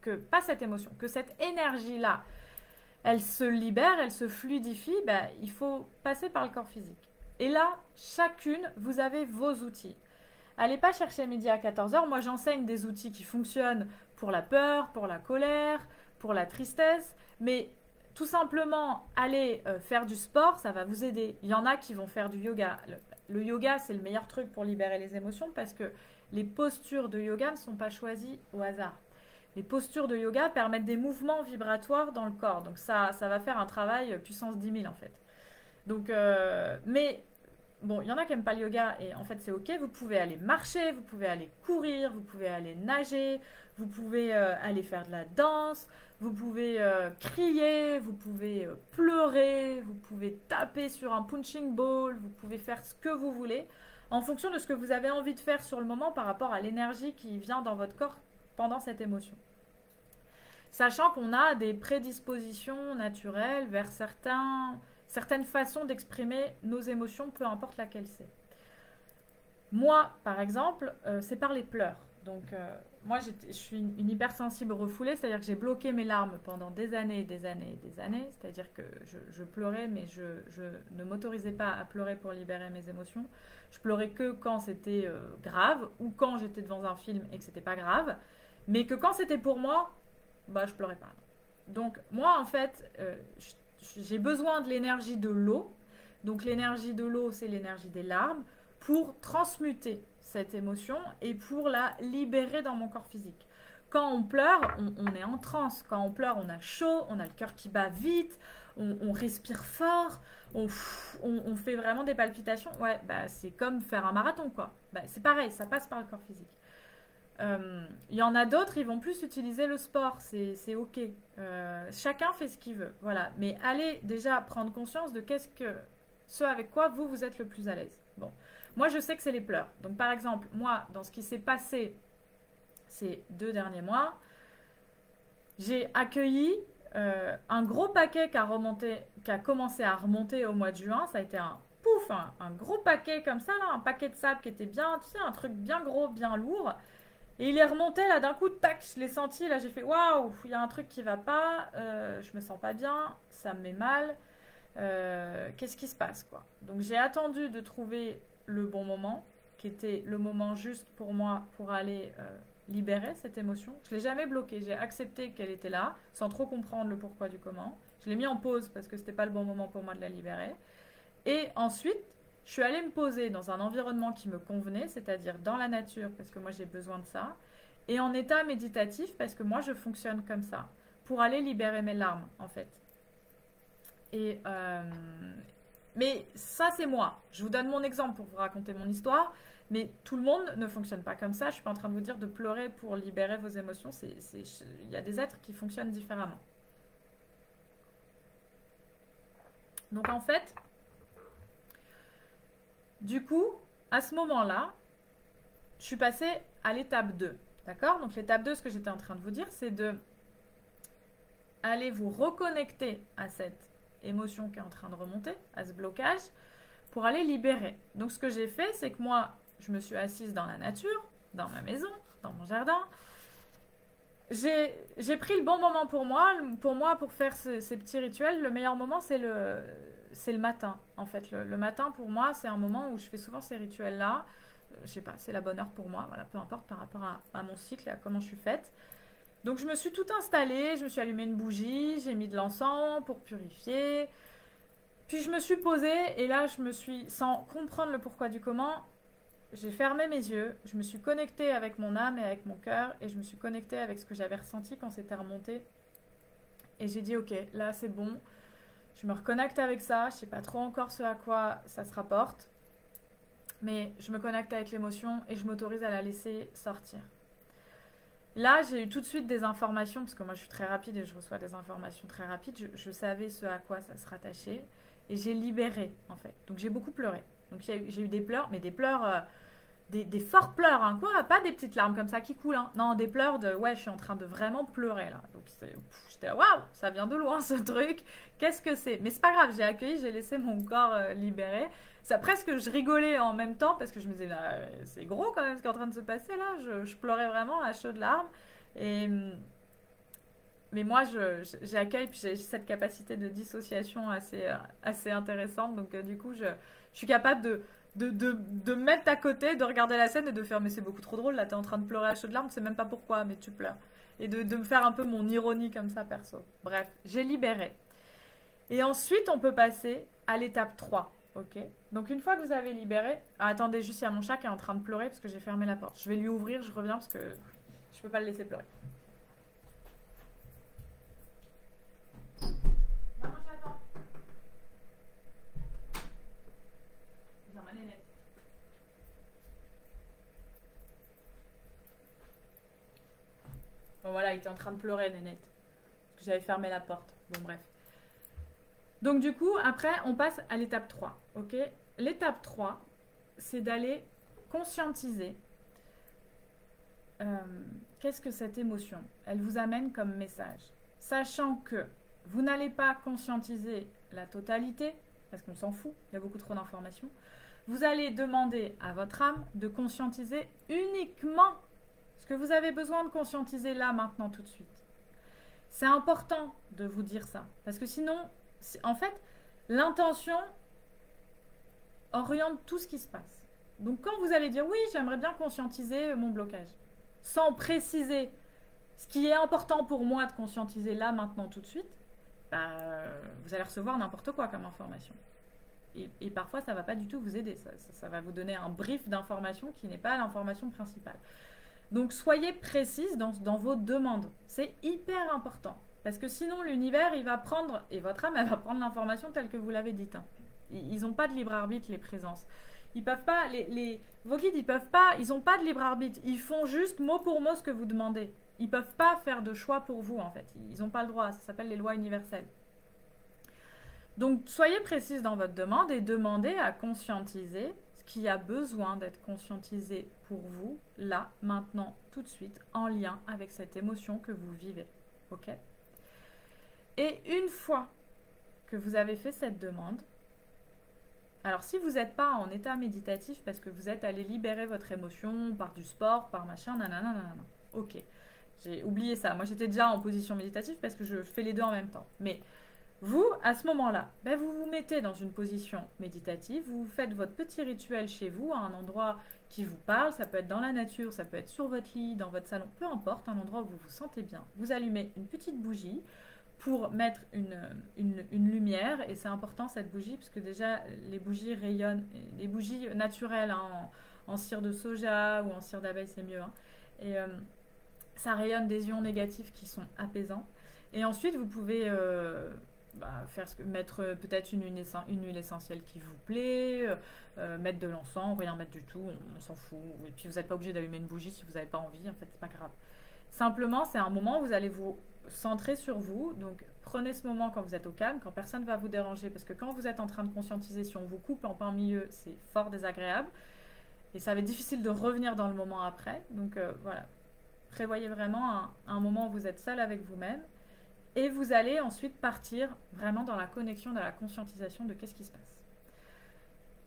que cette énergie-là, elle se libère, elle se fluidifie, ben, il faut passer par le corps physique. Et là, chacune, vous avez vos outils. Allez pas chercher midi à 14h. Moi, j'enseigne des outils qui fonctionnent pour la peur, pour la colère, pour la tristesse. Mais tout simplement, aller faire du sport, ça va vous aider. Il y en a qui vont faire du yoga. Le yoga, c'est le meilleur truc pour libérer les émotions parce que les postures de yoga ne sont pas choisies au hasard. Les postures de yoga permettent des mouvements vibratoires dans le corps. Donc ça va faire un travail puissance 10 000 en fait. Donc, mais bon, il y en a qui n'aiment pas le yoga et en fait c'est ok. Vous pouvez aller marcher, vous pouvez aller courir, vous pouvez aller nager, vous pouvez aller faire de la danse, vous pouvez crier, vous pouvez pleurer, vous pouvez taper sur un punching ball, vous pouvez faire ce que vous voulez en fonction de ce que vous avez envie de faire sur le moment par rapport à l'énergie qui vient dans votre corps pendant cette émotion. Sachant qu'on a des prédispositions naturelles vers certaines façons d'exprimer nos émotions, peu importe laquelle c'est. Moi, par exemple, c'est par les pleurs. Donc, moi, je suis une hypersensible refoulée, c'est-à-dire que j'ai bloqué mes larmes pendant des années et des années et des années. C'est-à-dire que je pleurais, mais je ne m'autorisais pas à pleurer pour libérer mes émotions. Je pleurais que quand c'était grave ou quand j'étais devant un film et que c'était pas grave. Mais que quand c'était pour moi, bah, je pleurais pas. Donc, moi, en fait, j'ai besoin de l'énergie de l'eau. Donc, l'énergie de l'eau, c'est l'énergie des larmes pour transmuter cette émotion et pour la libérer dans mon corps physique. Quand on pleure, on est en transe. Quand on pleure, on a chaud, on a le cœur qui bat vite, on respire fort, on fait vraiment des palpitations. Ouais, bah, c'est comme faire un marathon, quoi. Bah, c'est pareil, ça passe par le corps physique. Il y en a d'autres, ils vont plus utiliser le sport, c'est ok. Chacun fait ce qu'il veut, voilà. Mais allez déjà prendre conscience de ce avec quoi vous êtes le plus à l'aise. Bon, moi je sais que c'est les pleurs. Donc par exemple, moi, dans ce qui s'est passé ces 2 derniers mois, j'ai accueilli un gros paquet qui a commencé à remonter au mois de juin. Ça a été un pouf, un gros paquet comme ça, là, un paquet de sable qui était bien, tu sais, un truc bien gros, bien lourd. Et il est remonté là d'un coup, tac, je l'ai senti, là j'ai fait waouh, il y a un truc qui va pas, je me sens pas bien, ça me met mal, qu'est-ce qui se passe quoi. Donc j'ai attendu de trouver le bon moment, qui était le moment juste pour moi pour aller libérer cette émotion. Je l'ai jamais bloquée, j'ai accepté qu'elle était là, sans trop comprendre le pourquoi du comment. Je l'ai mis en pause parce que c'était pas le bon moment pour moi de la libérer. Et ensuite, je suis allée me poser dans un environnement qui me convenait, c'est-à-dire dans la nature, parce que moi j'ai besoin de ça, et en état méditatif, parce que moi je fonctionne comme ça, pour aller libérer mes larmes, en fait. Et mais ça, c'est moi. Je vous donne mon exemple pour vous raconter mon histoire, mais tout le monde ne fonctionne pas comme ça. Je ne suis pas en train de vous dire de pleurer pour libérer vos émotions. Il y a des êtres qui fonctionnent différemment. Donc en fait, du coup, à ce moment-là, je suis passée à l'étape 2. D'accord? Donc l'étape 2, ce que j'étais en train de vous dire, c'est de aller vous reconnecter à cette émotion qui est en train de remonter, à ce blocage, pour aller libérer. Donc ce que j'ai fait, c'est que moi, je me suis assise dans la nature, dans ma maison, dans mon jardin. J'ai pris le bon moment pour moi. Pour faire ces petits rituels, le meilleur moment, c'est le matin. En fait, le matin, pour moi, c'est un moment où je fais souvent ces rituels-là. Je sais pas, c'est la bonne heure pour moi. Voilà, peu importe par rapport à mon cycle et à comment je suis faite. Donc je me suis tout installée, je me suis allumé une bougie, j'ai mis de l'encens pour purifier. Puis je me suis posée et là je me suis, sans comprendre le pourquoi du comment, j'ai fermé mes yeux, je me suis connectée avec mon âme et avec mon cœur et je me suis connectée avec ce que j'avais ressenti quand c'était remonté. Et j'ai dit ok, là c'est bon, je me reconnecte avec ça, je sais pas trop encore ce à quoi ça se rapporte, mais je me connecte avec l'émotion et je m'autorise à la laisser sortir. Là, j'ai eu tout de suite des informations, parce que moi je suis très rapide et je reçois des informations très rapides. Je savais ce à quoi ça se rattachait. Et j'ai libéré, en fait. Donc j'ai beaucoup pleuré. Donc j'ai eu des pleurs, mais des pleurs, des forts pleurs, hein, quoi. Pas des petites larmes comme ça qui coulent, hein. Non, des pleurs de, ouais, je suis en train de vraiment pleurer, là. Donc j'étais là, waouh, ça vient de loin ce truc. Qu'est-ce que c'est? Mais c'est pas grave, j'ai accueilli, j'ai laissé mon corps libérer. Ça presque, je rigolais en même temps parce que je me disais, c'est gros quand même ce qui est en train de se passer là. Je pleurais vraiment à chaudes larmes. Et, mais moi, j'accueille, puis j'ai cette capacité de dissociation assez intéressante. Donc, du coup, je suis capable de me mettre à côté, de regarder la scène et de faire, mais c'est beaucoup trop drôle, là, t'es en train de pleurer à chaudes larmes, tu sais même pas pourquoi, mais tu pleures. Et de me faire un peu mon ironie comme ça, perso. Bref, j'ai libéré. Et ensuite, on peut passer à l'étape 3. Ok. Donc, une fois que vous avez libéré. Ah, attendez, juste, il y a mon chat qui est en train de pleurer parce que j'ai fermé la porte. Je vais lui ouvrir, je reviens parce que je peux pas le laisser pleurer. Maman, j'attends. Viens, ma nénette. Bon, voilà, il était en train de pleurer, nénette. Parce que j'avais fermé la porte. Bon, bref. Donc du coup, après, on passe à l'étape 3. Ok. L'étape 3, c'est d'aller conscientiser qu'est-ce que cette émotion, elle vous amène comme message. Sachant que vous n'allez pas conscientiser la totalité, parce qu'on s'en fout, il y a beaucoup trop d'informations. Vous allez demander à votre âme de conscientiser uniquement ce que vous avez besoin de conscientiser là, maintenant, tout de suite. C'est important de vous dire ça, parce que sinon, en fait, l'intention oriente tout ce qui se passe. Donc quand vous allez dire oui, j'aimerais bien conscientiser mon blocage, sans préciser ce qui est important pour moi de conscientiser là, maintenant, tout de suite, bah, vous allez recevoir n'importe quoi comme information. Et parfois, ça ne va pas du tout vous aider. Ça va vous donner un brief d'information qui n'est pas l'information principale. Donc soyez précise dans vos demandes. C'est hyper important. Parce que sinon, l'univers, il va prendre, et votre âme, elle va prendre l'information telle que vous l'avez dite. Hein. Ils n'ont pas de libre arbitre, les présences. Ils peuvent pas, vos guides, ils peuvent pas, ils ont pas de libre arbitre. Ils font juste mot pour mot ce que vous demandez. Ils peuvent pas faire de choix pour vous, en fait. Ils n'ont pas le droit. Ça s'appelle les lois universelles. Donc, soyez précise dans votre demande et demandez à conscientiser ce qui a besoin d'être conscientisé pour vous, là, maintenant, tout de suite, en lien avec cette émotion que vous vivez. Ok? Et une fois que vous avez fait cette demande, alors si vous n'êtes pas en état méditatif parce que vous êtes allé libérer votre émotion par du sport, par machin, nanana, nanana, ok, j'ai oublié ça. Moi j'étais déjà en position méditative parce que je fais les deux en même temps. Mais vous, à ce moment-là, ben, vous vous mettez dans une position méditative, vous faites votre petit rituel chez vous, à un endroit qui vous parle, ça peut être dans la nature, ça peut être sur votre lit, dans votre salon, peu importe, un endroit où vous vous sentez bien. Vous allumez une petite bougie pour mettre une lumière, et c'est important cette bougie, parce que déjà les bougies rayonnent, les bougies naturelles, hein, en cire de soja ou en cire d'abeille c'est mieux, hein, et ça rayonne des ions négatifs qui sont apaisants. Et ensuite vous pouvez mettre peut-être une huile essentielle qui vous plaît, mettre de l'encens, rien mettre du tout, on s'en fout. Et puis vous n'êtes pas obligé d'allumer une bougie si vous n'avez pas envie, en fait c'est pas grave. Simplement c'est un moment où vous allez vous centrer sur vous, donc prenez ce moment quand vous êtes au calme, quand personne ne va vous déranger, parce que quand vous êtes en train de conscientiser, si on vous coupe en plein milieu, c'est fort désagréable, et ça va être difficile de revenir dans le moment après, donc voilà. Prévoyez vraiment un moment où vous êtes seul avec vous-même, et vous allez ensuite partir vraiment dans la connexion, dans la conscientisation de qu'est-ce qui se passe.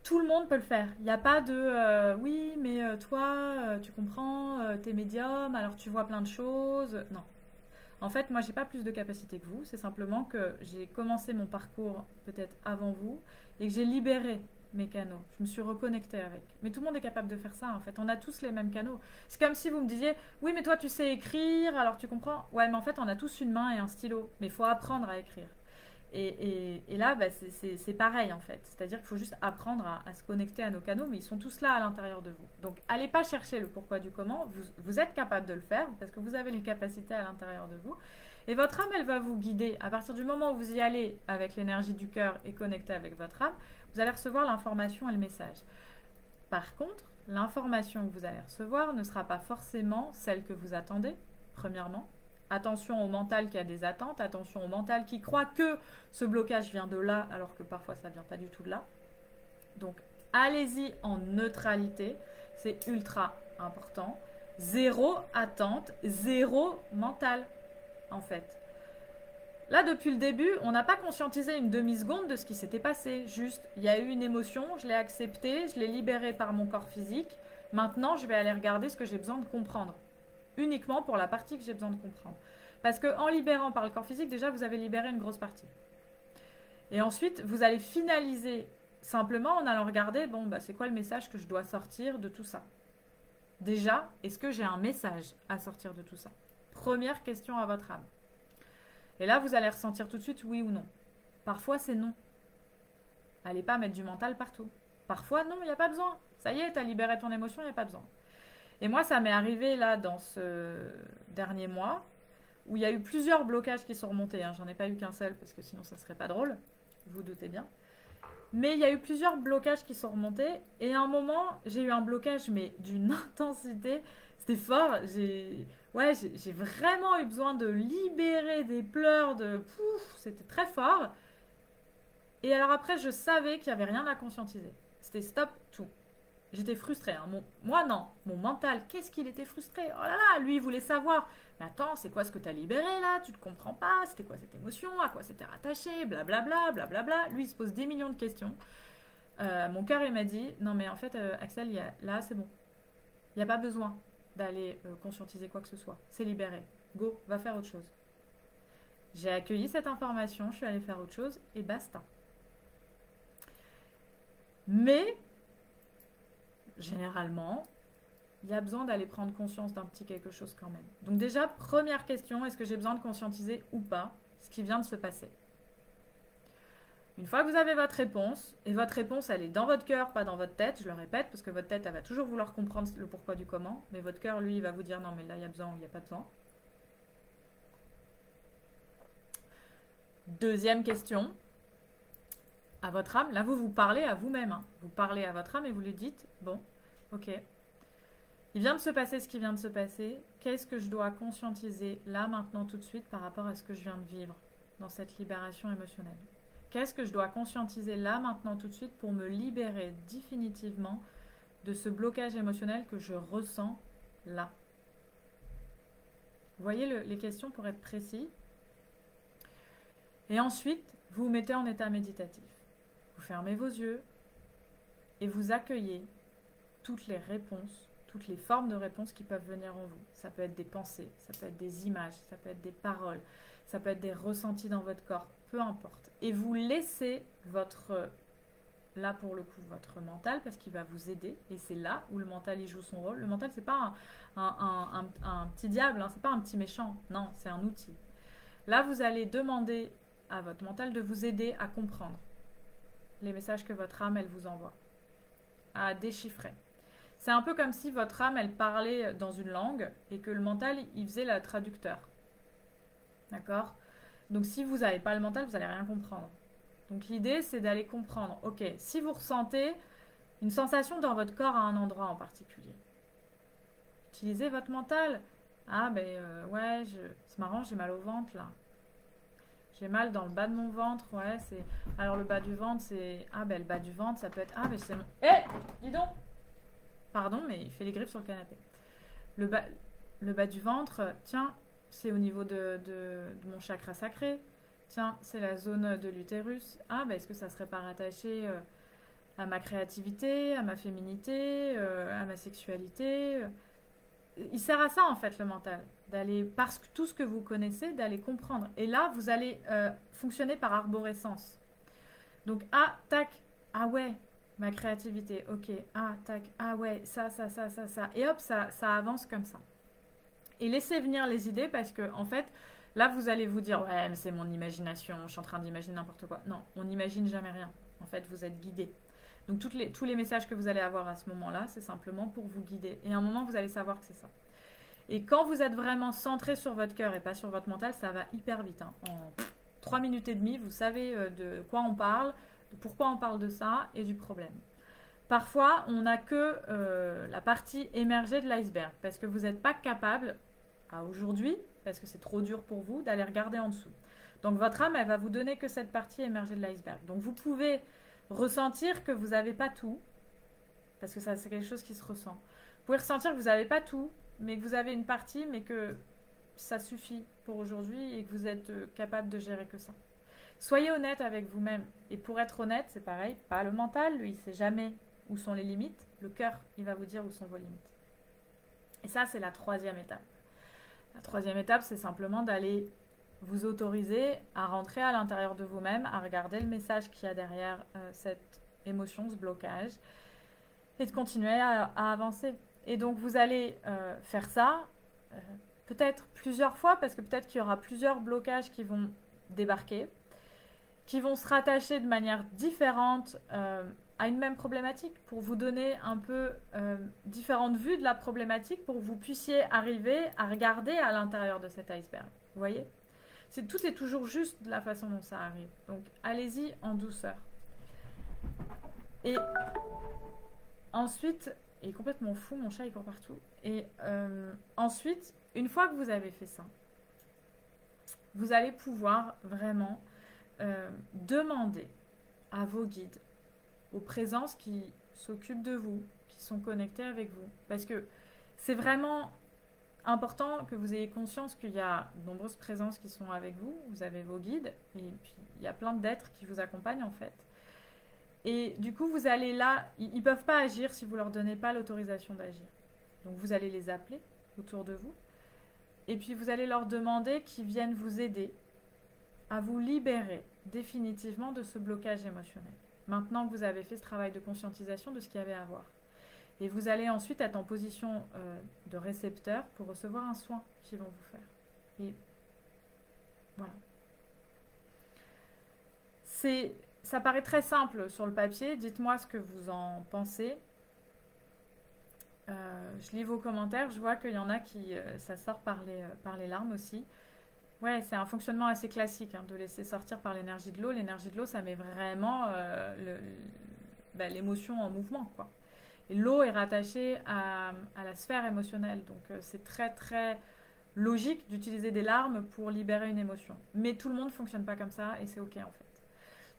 Tout le monde peut le faire. Il n'y a pas de oui, mais toi, tu comprends, t'es médium, alors tu vois plein de choses. Non. En fait, moi, j'ai pas plus de capacité que vous. C'est simplement que j'ai commencé mon parcours peut-être avant vous et que j'ai libéré mes canaux. Je me suis reconnectée avec. Mais tout le monde est capable de faire ça, en fait. On a tous les mêmes canaux. C'est comme si vous me disiez, oui, mais toi, tu sais écrire, alors tu comprends. Ouais, mais en fait, on a tous une main et un stylo. Mais il faut apprendre à écrire. Et là, bah, c'est pareil en fait. C'est-à-dire qu'il faut juste apprendre à se connecter à nos canaux, mais ils sont tous là à l'intérieur de vous. Donc, allez pas chercher le pourquoi du comment. Vous êtes capable de le faire parce que vous avez les capacités à l'intérieur de vous. Et votre âme, elle va vous guider. À partir du moment où vous y allez avec l'énergie du cœur et connecté avec votre âme, vous allez recevoir l'information et le message. Par contre, l'information que vous allez recevoir ne sera pas forcément celle que vous attendez, premièrement. Attention au mental qui a des attentes, attention au mental qui croit que ce blocage vient de là, alors que parfois ça ne vient pas du tout de là. Donc, allez-y en neutralité, c'est ultra important. Zéro attente, zéro mental, en fait. Là, depuis le début, on n'a pas conscientisé une demi-seconde de ce qui s'était passé. Juste, il y a eu une émotion, je l'ai acceptée, je l'ai libérée par mon corps physique. Maintenant, je vais aller regarder ce que j'ai besoin de comprendre. Uniquement pour la partie que j'ai besoin de comprendre. Parce qu'en libérant par le corps physique, déjà, vous avez libéré une grosse partie. Et ensuite, vous allez finaliser simplement en allant regarder, bon, bah, c'est quoi le message que je dois sortir de tout ça? Déjà, est-ce que j'ai un message à sortir de tout ça? Première question à votre âme. Et là, vous allez ressentir tout de suite oui ou non. Parfois, c'est non. Allez pas mettre du mental partout. Parfois, non, il n'y a pas besoin. Ça y est, tu as libéré ton émotion, il n'y a pas besoin. Et moi, ça m'est arrivé là dans ce dernier mois où il y a eu plusieurs blocages qui sont remontés. Hein. J'en ai pas eu qu'un seul parce que sinon ça serait pas drôle, vous vous doutez bien. Mais il y a eu plusieurs blocages qui sont remontés et à un moment, j'ai eu un blocage mais d'une intensité, c'était fort. J'ai vraiment eu besoin de libérer des pleurs de c'était très fort. Et alors après, je savais qu'il n'y avait rien à conscientiser. C'était stop tout. J'étais frustrée. Hein. Moi, non. Mon mental, qu'est-ce qu'il était frustré? Oh là là, lui, il voulait savoir. Mais attends, c'est quoi ce que tu as libéré là? Tu ne comprends pas? C'était quoi cette émotion? À quoi c'était rattaché? Blablabla, blablabla. Lui, il se pose des millions de questions. Mon cœur, il m'a dit, non mais en fait, Axel, là, c'est bon. Il n'y a pas besoin d'aller conscientiser quoi que ce soit. C'est libéré. Go, va faire autre chose. J'ai accueilli cette information, je suis allée faire autre chose et basta. Mais généralement, il y a besoin d'aller prendre conscience d'un petit quelque chose quand même. Donc déjà, première question, est-ce que j'ai besoin de conscientiser ou pas ce qui vient de se passer? Une fois que vous avez votre réponse, et votre réponse, elle est dans votre cœur, pas dans votre tête, je le répète, parce que votre tête, elle va toujours vouloir comprendre le pourquoi du comment, mais votre cœur, lui, il va vous dire non, mais là, il y a besoin ou il n'y a pas besoin. Deuxième question, à votre âme. Là, vous parlez à vous-même. Hein. Vous parlez à votre âme et vous lui dites, bon, ok, il vient de se passer ce qui vient de se passer. Qu'est-ce que je dois conscientiser là, maintenant, tout de suite par rapport à ce que je viens de vivre dans cette libération émotionnelle? Qu'est-ce que je dois conscientiser là, maintenant, tout de suite pour me libérer définitivement de ce blocage émotionnel que je ressens là? Vous voyez les questions pour être précis. Et ensuite, vous vous mettez en état méditatif. Vous fermez vos yeux et vous accueillez toutes les réponses, toutes les formes de réponses qui peuvent venir en vous. Ça peut être des pensées, ça peut être des images, ça peut être des paroles, ça peut être des ressentis dans votre corps, peu importe. Et vous laissez votre, là pour le coup, votre mental, parce qu'il va vous aider. Et c'est là où le mental il joue son rôle. Le mental, c'est pas un petit diable, hein, c'est pas un petit méchant. Non, c'est un outil. Là, vous allez demander à votre mental de vous aider à comprendre les messages que votre âme, elle vous envoie, à déchiffrer. C'est un peu comme si votre âme, elle parlait dans une langue et que le mental, il faisait le traducteur. D'accord? Donc, si vous n'avez pas le mental, vous n'allez rien comprendre. Donc, l'idée, c'est d'aller comprendre. Ok, si vous ressentez une sensation dans votre corps à un endroit en particulier, utilisez votre mental. Ah, ben ouais, c'est marrant, j'ai mal au ventre là. J'ai mal dans le bas de mon ventre, ouais, c'est... Alors le bas du ventre, c'est... Ah ben le bas du ventre, ça peut être... Ah ben c'est mon... Dis donc. Pardon, mais il fait les griffes sur le canapé. Le bas, le bas du ventre, tiens, c'est au niveau de mon chakra sacré. Tiens, c'est la zone de l'utérus. Ah ben est-ce que ça serait pas rattaché à ma créativité, à ma féminité, à ma sexualité Il sert à ça en fait le mental, d'aller parce que tout ce que vous connaissez, d'aller comprendre. Et là, vous allez fonctionner par arborescence. Donc ah tac, ah ouais, ma créativité, ok, ah tac, ah ouais, ça, et hop, ça avance comme ça. Et laissez venir les idées parce que en fait, là vous allez vous dire ouais mais c'est mon imagination, je suis en train d'imaginer n'importe quoi. Non, on n'imagine jamais rien. En fait, vous êtes guidé. Donc tous les messages que vous allez avoir à ce moment-là, c'est simplement pour vous guider. Et à un moment, vous allez savoir que c'est ça. Et quand vous êtes vraiment centré sur votre cœur et pas sur votre mental, ça va hyper vite. Hein. En 3 minutes et demie, vous savez de quoi on parle, de pourquoi on parle de ça et du problème. Parfois, on n'a que la partie émergée de l'iceberg parce que vous n'êtes pas capable, à aujourd'hui, parce que c'est trop dur pour vous, d'aller regarder en dessous. Donc votre âme, elle va vous donner que cette partie émergée de l'iceberg. Donc vous pouvez ressentir que vous n'avez pas tout, parce que ça c'est quelque chose qui se ressent. Vous pouvez ressentir que vous n'avez pas tout, mais que vous avez une partie, mais que ça suffit pour aujourd'hui et que vous êtes capable de gérer que ça. Soyez honnête avec vous-même. Et pour être honnête, c'est pareil, pas le mental, lui, il sait jamais où sont les limites. Le cœur, il va vous dire où sont vos limites. Et ça, c'est la 3e étape. La 3e étape, c'est simplement d'aller vous autoriser à rentrer à l'intérieur de vous-même, à regarder le message qu'il y a derrière cette émotion, ce blocage, et de continuer à avancer. Et donc, vous allez faire ça peut-être plusieurs fois, parce que peut-être qu'il y aura plusieurs blocages qui vont débarquer, qui vont se rattacher de manière différente à une même problématique, pour vous donner un peu différentes vues de la problématique, pour que vous puissiez arriver à regarder à l'intérieur de cet iceberg. Vous voyez ? Tout est toujours juste de la façon dont ça arrive. Donc, allez-y en douceur. Et ensuite, il est complètement fou, mon chat, il court partout. Et ensuite, une fois que vous avez fait ça, vous allez pouvoir vraiment demander à vos guides, aux présences qui s'occupent de vous, qui sont connectées avec vous. Parce que c'est vraiment important que vous ayez conscience qu'il y a de nombreuses présences qui sont avec vous. Vous avez vos guides, et puis il y a plein d'êtres qui vous accompagnent en fait. Et du coup, vous allez là, ils ne peuvent pas agir si vous ne leur donnez pas l'autorisation d'agir. Donc vous allez les appeler autour de vous. Et puis vous allez leur demander qu'ils viennent vous aider à vous libérer définitivement de ce blocage émotionnel. Maintenant que vous avez fait ce travail de conscientisation de ce qu'il y avait à voir. Et vous allez ensuite être en position de récepteur pour recevoir un soin qu'ils vont vous faire. Et voilà. Ça paraît très simple sur le papier. Dites-moi ce que vous en pensez. Je lis vos commentaires. Je vois qu'il y en a qui... ça sort par les larmes aussi. Ouais, c'est un fonctionnement assez classique, hein, de laisser sortir par l'énergie de l'eau. L'énergie de l'eau, ça met vraiment l'émotion en mouvement, quoi. Et l'eau est rattachée à la sphère émotionnelle. Donc c'est très très logique d'utiliser des larmes pour libérer une émotion. Mais tout le monde ne fonctionne pas comme ça et c'est ok en fait.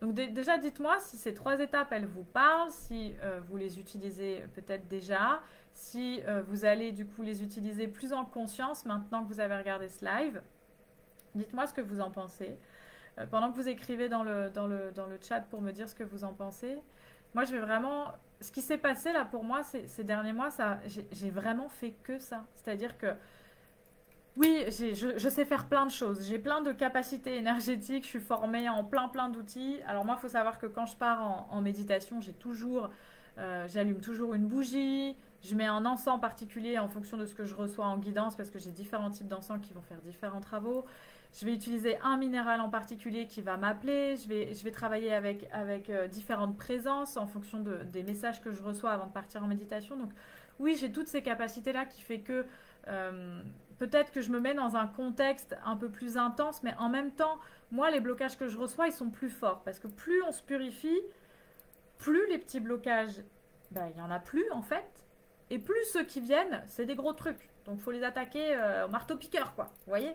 Donc déjà dites-moi si ces trois étapes elles vous parlent, si vous les utilisez peut-être déjà, si vous allez du coup les utiliser plus en conscience maintenant que vous avez regardé ce live. Dites-moi ce que vous en pensez. Pendant que vous écrivez dans le chat pour me dire ce que vous en pensez, moi je vais vraiment. Ce qui s'est passé là pour moi ces derniers mois, j'ai vraiment fait que ça. C'est-à-dire que oui, je sais faire plein de choses. J'ai plein de capacités énergétiques. Je suis formée en plein d'outils. Alors moi, il faut savoir que quand je pars en méditation, j'allume toujours une bougie. Je mets un encens particulier en fonction de ce que je reçois en guidance parce que j'ai différents types d'encens qui vont faire différents travaux. Je vais utiliser un minéral en particulier qui va m'appeler. Je vais travailler avec différentes présences en fonction des messages que je reçois avant de partir en méditation. Donc oui, j'ai toutes ces capacités-là qui fait que euh, peut-être que je me mets dans un contexte un peu plus intense, mais en même temps, moi, les blocages que je reçois, ils sont plus forts. Parce que plus on se purifie, plus les petits blocages, ben, il n'y en a plus en fait. Et plus ceux qui viennent, c'est des gros trucs. Donc il faut les attaquer au marteau-piqueur, quoi. Vous voyez.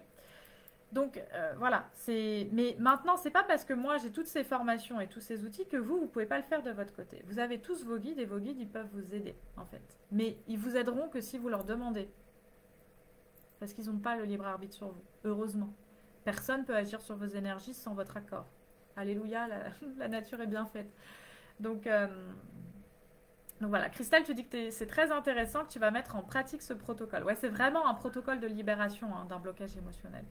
Donc voilà, mais maintenant, c'est pas parce que moi j'ai toutes ces formations et tous ces outils que vous pouvez pas le faire de votre côté. Vous avez tous vos guides et vos guides, ils peuvent vous aider en fait. Mais ils vous aideront que si vous leur demandez. Parce qu'ils n'ont pas le libre arbitre sur vous, heureusement. Personne ne peut agir sur vos énergies sans votre accord. Alléluia, la nature est bien faite. Donc, euh, donc voilà, Christelle, tu dis que c'est très intéressant que tu vas mettre en pratique ce protocole. Ouais, c'est vraiment un protocole de libération hein, d'un blocage émotionnel.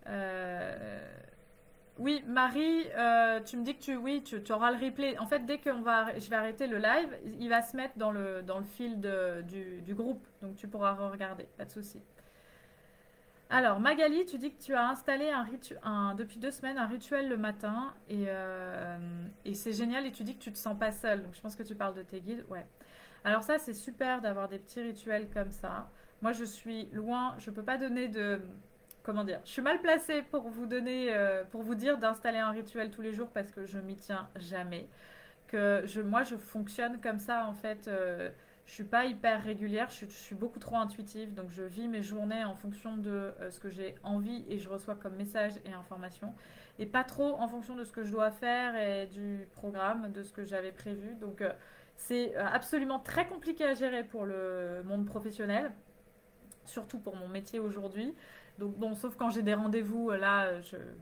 Euh, Oui, Marie, tu me dis que tu auras le replay. En fait, dès que je vais arrêter le live, il va se mettre dans le fil du groupe. Donc tu pourras regarder, pas de souci. Alors, Magali, tu dis que tu as installé depuis 2 semaines un rituel le matin et c'est génial et tu dis que tu te sens pas seule. Donc, je pense que tu parles de tes guides. Ouais. Alors ça, c'est super d'avoir des petits rituels comme ça. Moi, je suis loin, je peux pas donner de... Comment dire? Je suis mal placée pour vous donner, pour vous dire d'installer un rituel tous les jours parce que je m'y tiens jamais moi je fonctionne comme ça en fait. Je suis pas hyper régulière, je suis beaucoup trop intuitive, donc je vis mes journées en fonction de ce que j'ai envie et je reçois comme message et information, et pas trop en fonction de ce que je dois faire et du programme, de ce que j'avais prévu. Donc c'est absolument très compliqué à gérer pour le monde professionnel, surtout pour mon métier aujourd'hui. Donc bon, sauf quand j'ai des rendez-vous, là,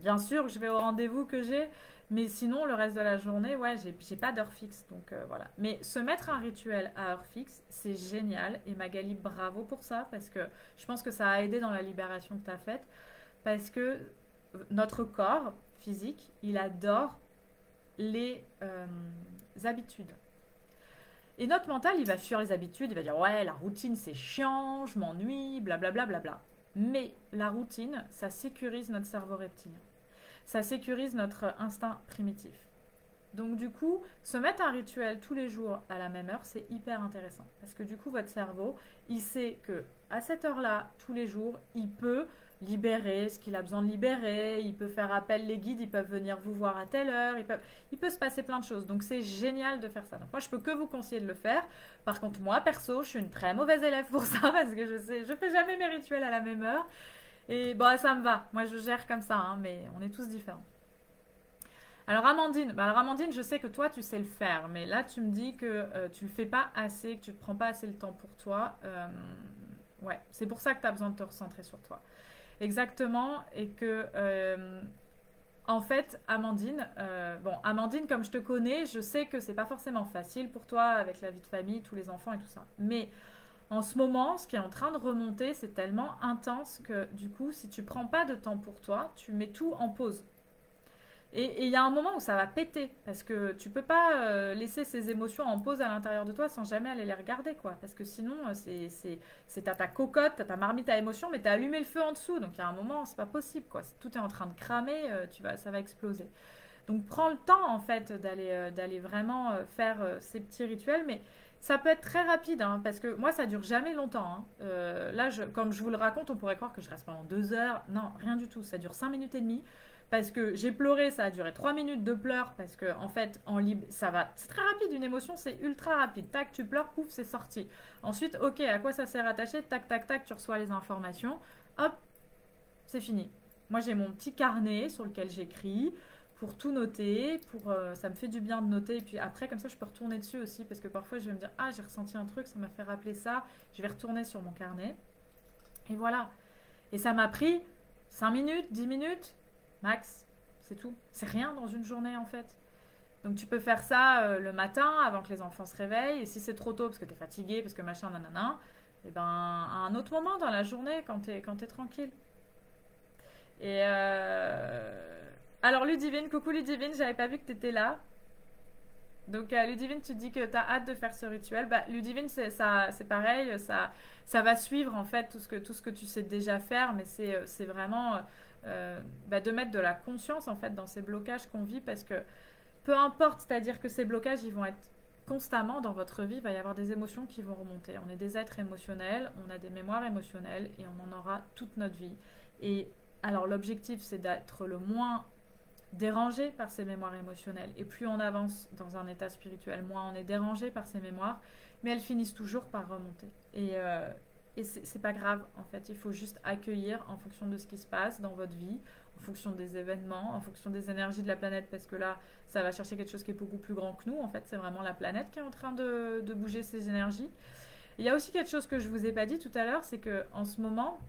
bien sûr, je vais au rendez-vous que j'ai, mais sinon, le reste de la journée, ouais, j'ai pas d'heure fixe. Donc voilà. Mais se mettre un rituel à heure fixe, c'est génial. Et Magali, bravo pour ça, parce que je pense que ça a aidé dans la libération que tu as faite. Parce que notre corps physique, il adore les habitudes. Et notre mental, il va fuir les habitudes, il va dire ouais, la routine c'est chiant, je m'ennuie, blablabla. Bla, bla, bla. Mais la routine, ça sécurise notre cerveau reptilien. Ça sécurise notre instinct primitif. Donc du coup, se mettre un rituel tous les jours à la même heure, c'est hyper intéressant. Parce que du coup, votre cerveau, il sait que à cette heure-là, tous les jours, il peut libérer ce qu'il a besoin de libérer, il peut faire appel, les guides, ils peuvent venir vous voir à telle heure, il peut se passer plein de choses. Donc c'est génial de faire ça. Donc moi, je peux que vous conseiller de le faire. Par contre, moi, perso, je suis une très mauvaise élève pour ça, parce que je fais jamais mes rituels à la même heure. Et bon, ça me va. Moi, je gère comme ça, hein, mais on est tous différents. Alors Amandine, je sais que toi tu sais le faire, mais là tu me dis que tu le fais pas assez, que tu ne prends pas assez le temps pour toi. Ouais, c'est pour ça que tu as besoin de te recentrer sur toi. Exactement, et que en fait, Amandine, bon, Amandine, comme je te connais, je sais que c'est pas forcément facile pour toi avec la vie de famille, tous les enfants et tout ça. Mais en ce moment, ce qui est en train de remonter, c'est tellement intense que du coup, si tu prends pas de temps pour toi, tu mets tout en pause. Et il y a un moment où ça va péter, parce que tu peux pas laisser ces émotions en pause à l'intérieur de toi sans jamais aller les regarder, quoi. Parce que sinon, t'as ta cocotte, t'as ta marmite à émotions, mais t'as allumé le feu en dessous. Donc il y a un moment, c'est pas possible, quoi. Si tout est en train de cramer, ça va exploser. Donc prends le temps, en fait, d'aller vraiment faire ces petits rituels, mais Ça peut être très rapide, hein, parce que moi, ça dure jamais longtemps. Hein. Là, comme je vous le raconte, on pourrait croire que je reste pendant 2 heures. Non, rien du tout. Ça dure 5 minutes et demie. Parce que j'ai pleuré, ça a duré 3 minutes de pleurs. Parce que, en fait, en libre, ça va. C'est très rapide, une émotion, c'est ultra rapide. Tac, tu pleures, pouf, c'est sorti. Ensuite, ok, à quoi ça s'est rattaché? Tac, tac, tac, tu reçois les informations. Hop, c'est fini. Moi, j'ai mon petit carnet sur lequel j'écris pour tout noter, ça me fait du bien de noter, et puis après, comme ça, je peux retourner dessus aussi, parce que parfois, je vais me dire, ah, j'ai ressenti un truc, ça m'a fait rappeler ça, je vais retourner sur mon carnet, et voilà. Et ça m'a pris 5 minutes, 10 minutes, max, c'est tout. C'est rien dans une journée, en fait. Donc, tu peux faire ça le matin, avant que les enfants se réveillent, et si c'est trop tôt, parce que tu es fatigué, parce que machin, nanana, et ben, à un autre moment dans la journée, quand t'es tranquille. Et alors Ludivine, coucou Ludivine, j'avais pas vu que tu étais là. Donc Ludivine, tu dis que tu as hâte de faire ce rituel. Bah, Ludivine, c'est ça, c'est pareil, ça va suivre en fait tout ce que tu sais déjà faire, mais c'est vraiment bah, de mettre de la conscience en fait dans ces blocages qu'on vit parce que peu importe, c'est-à-dire que ces blocages, ils vont être constamment dans votre vie, il va y avoir des émotions qui vont remonter. On est des êtres émotionnels, on a des mémoires émotionnelles et on en aura toute notre vie. Et alors l'objectif, c'est d'être le moins dérangé par ces mémoires émotionnelles. Et plus on avance dans un état spirituel, moins on est dérangé par ces mémoires, mais elles finissent toujours par remonter. Et c'est pas grave, en fait. Il faut juste accueillir en fonction de ce qui se passe dans votre vie, en fonction des événements, en fonction des énergies de la planète, parce que là, ça va chercher quelque chose qui est beaucoup plus grand que nous. En fait, c'est vraiment la planète qui est en train de bouger ses énergies. Il y a aussi quelque chose que je vous ai pas dit tout à l'heure, c'est que en ce moment,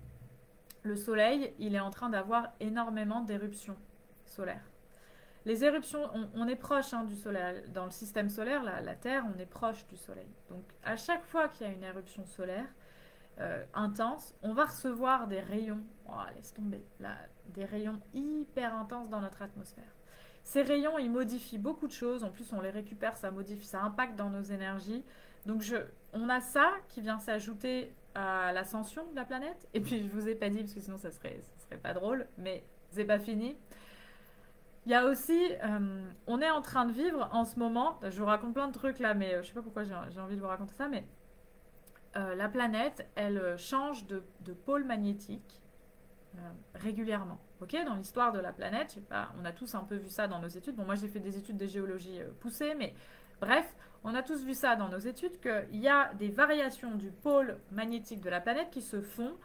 le Soleil, il est en train d'avoir énormément d'éruptions solaires. Les éruptions, on est proche du Soleil. Dans le système solaire, la Terre, on est proche du Soleil. Donc, à chaque fois qu'il y a une éruption solaire intense, on va recevoir des rayons, oh, laisse tomber, là, des rayons hyper intenses dans notre atmosphère. Ces rayons, ils modifient beaucoup de choses. En plus, on les récupère, ça modifie, ça impacte dans nos énergies. Donc, on a ça qui vient s'ajouter à l'ascension de la planète. Et puis, je vous ai pas dit, parce que sinon, ça serait pas drôle, mais c'est pas fini. Il y a aussi, on est en train de vivre en ce moment, je vous raconte plein de trucs là, mais je sais pas pourquoi j'ai envie de vous raconter ça, mais la planète, elle change de pôle magnétique régulièrement. Ok, dans l'histoire de la planète, je sais pas, on a tous un peu vu ça dans nos études. Bon, moi j'ai fait des études de géologie poussées, mais bref, on a tous vu ça dans nos études qu'il y a des variations du pôle magnétique de la planète qui se font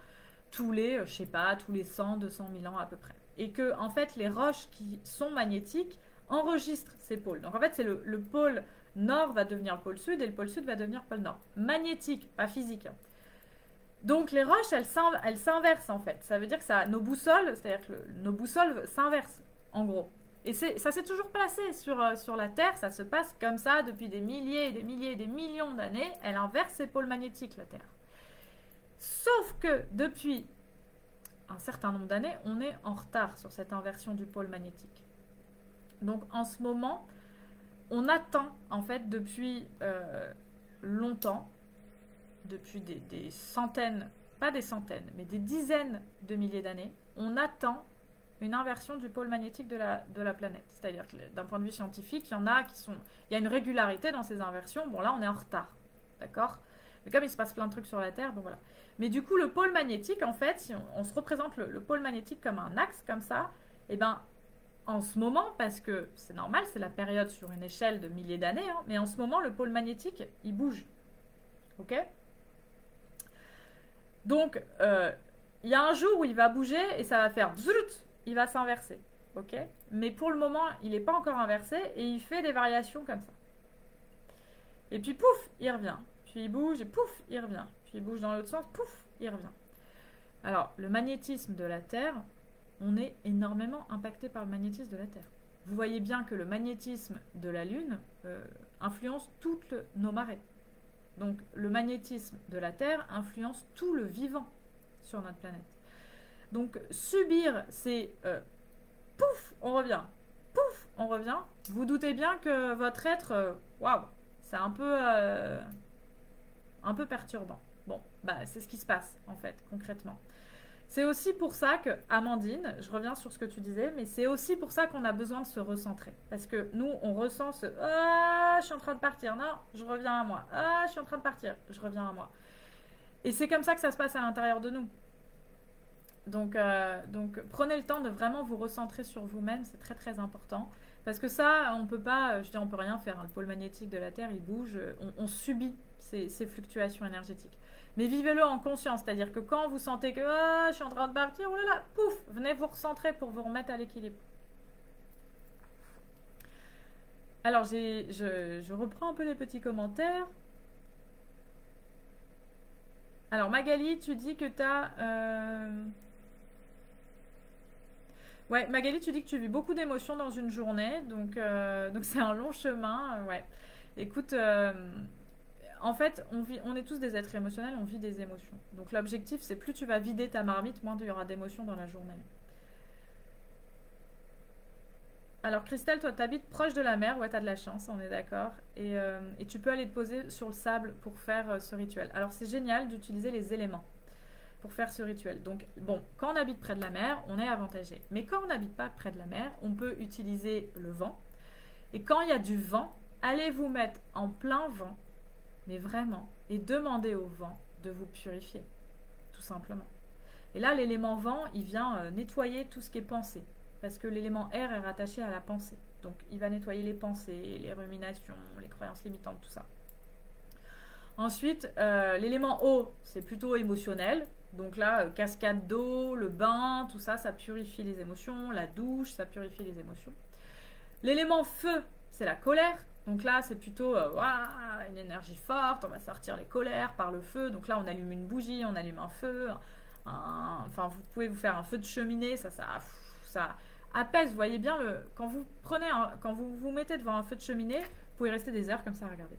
tous les, je sais pas, tous les 100, 200 000 ans à peu près. Et que, en fait, les roches qui sont magnétiques enregistrent ces pôles. Donc, en fait, c'est le pôle nord va devenir le pôle sud et le pôle sud va devenir le pôle nord. Magnétique, pas physique. Donc, les roches, elles s'inversent, en fait. Ça veut dire que ça, nos boussoles, c'est-à-dire que nos boussoles s'inversent, en gros. Et ça s'est toujours passé sur la Terre, ça se passe comme ça depuis des milliers et des milliers et des millions d'années. Elle inverse ses pôles magnétiques, la Terre. Sauf que depuis un certain nombre d'années, on est en retard sur cette inversion du pôle magnétique. Donc en ce moment, on attend en fait depuis longtemps, depuis des centaines, pas des centaines, mais des dizaines de milliers d'années, on attend une inversion du pôle magnétique de la planète. C'est-à-dire que d'un point de vue scientifique, il y a une régularité dans ces inversions. Bon là, on est en retard, d'accord ? Mais comme il se passe plein de trucs sur la Terre, bon voilà. Mais du coup, le pôle magnétique, en fait, si on se représente le pôle magnétique comme un axe, comme ça, et ben, en ce moment, parce que c'est normal, c'est la période sur une échelle de milliers d'années, mais en ce moment, le pôle magnétique, il bouge. Ok ? Donc, il y a un jour où il va bouger et ça va faire bzzzt, il va s'inverser. Ok ? Mais pour le moment, il n'est pas encore inversé et il fait des variations comme ça. Et puis, pouf, il revient. Puis il bouge et pouf, il revient. Puis il bouge dans l'autre sens, pouf, il revient. Alors, le magnétisme de la Terre, on est énormément impacté par le magnétisme de la Terre. Vous voyez bien que le magnétisme de la Lune influence toutes nos marées. Donc, le magnétisme de la Terre influence tout le vivant sur notre planète. Donc, subir, c'est pouf, on revient. Pouf, on revient. Vous doutez bien que votre être, waouh, c'est un peu perturbant. Bon, bah c'est ce qui se passe en fait, concrètement. C'est aussi pour ça que, Amandine, je reviens sur ce que tu disais, mais c'est aussi pour ça qu'on a besoin de se recentrer. Parce que nous, on ressent ce ah, je suis en train de partir, non, je reviens à moi. Ah, je suis en train de partir, je reviens à moi. Et c'est comme ça que ça se passe à l'intérieur de nous. Donc, prenez le temps de vraiment vous recentrer sur vous-même, c'est très très important. Parce que ça, on peut pas, je dis, on peut rien faire. Le pôle magnétique de la Terre, il bouge, on subit ces fluctuations énergétiques. Mais vivez-le en conscience, c'est-à-dire que quand vous sentez que ah, je suis en train de partir, oh là là, pouf, venez vous recentrer pour vous remettre à l'équilibre. Alors, je reprends un peu les petits commentaires. Alors, Magali, tu dis que tu as... Ouais, Magali, tu dis que tu vis beaucoup d'émotions dans une journée, donc c'est un long chemin. Ouais. Écoute, en fait, on est tous des êtres émotionnels, on vit des émotions. Donc l'objectif, c'est plus tu vas vider ta marmite, moins il y aura d'émotions dans la journée. Alors Christelle, toi, t'habites proche de la mer, ouais, t'as de la chance, on est d'accord. Et tu peux aller te poser sur le sable pour faire ce rituel. Alors c'est génial d'utiliser les éléments pour faire ce rituel. Donc, bon, quand on habite près de la mer, on est avantagé. Mais quand on n'habite pas près de la mer, on peut utiliser le vent. Et quand il y a du vent, allez vous mettre en plein vent, mais vraiment, et demandez au vent de vous purifier, tout simplement. Et là, l'élément vent, il vient nettoyer tout ce qui est pensée, parce que l'élément air est rattaché à la pensée. Donc, il va nettoyer les pensées, les ruminations, les croyances limitantes, tout ça. Ensuite, l'élément eau, c'est plutôt émotionnel. Donc là, cascade d'eau, le bain, tout ça, ça purifie les émotions. La douche, ça purifie les émotions. L'élément feu, c'est la colère. Donc là, c'est plutôt une énergie forte. On va sortir les colères par le feu. Donc là, on allume une bougie, on allume un feu. Enfin, vous pouvez vous faire un feu de cheminée. Ça apaise. Vous voyez bien, quand vous vous mettez devant un feu de cheminée, vous pouvez rester des heures comme ça à regarder.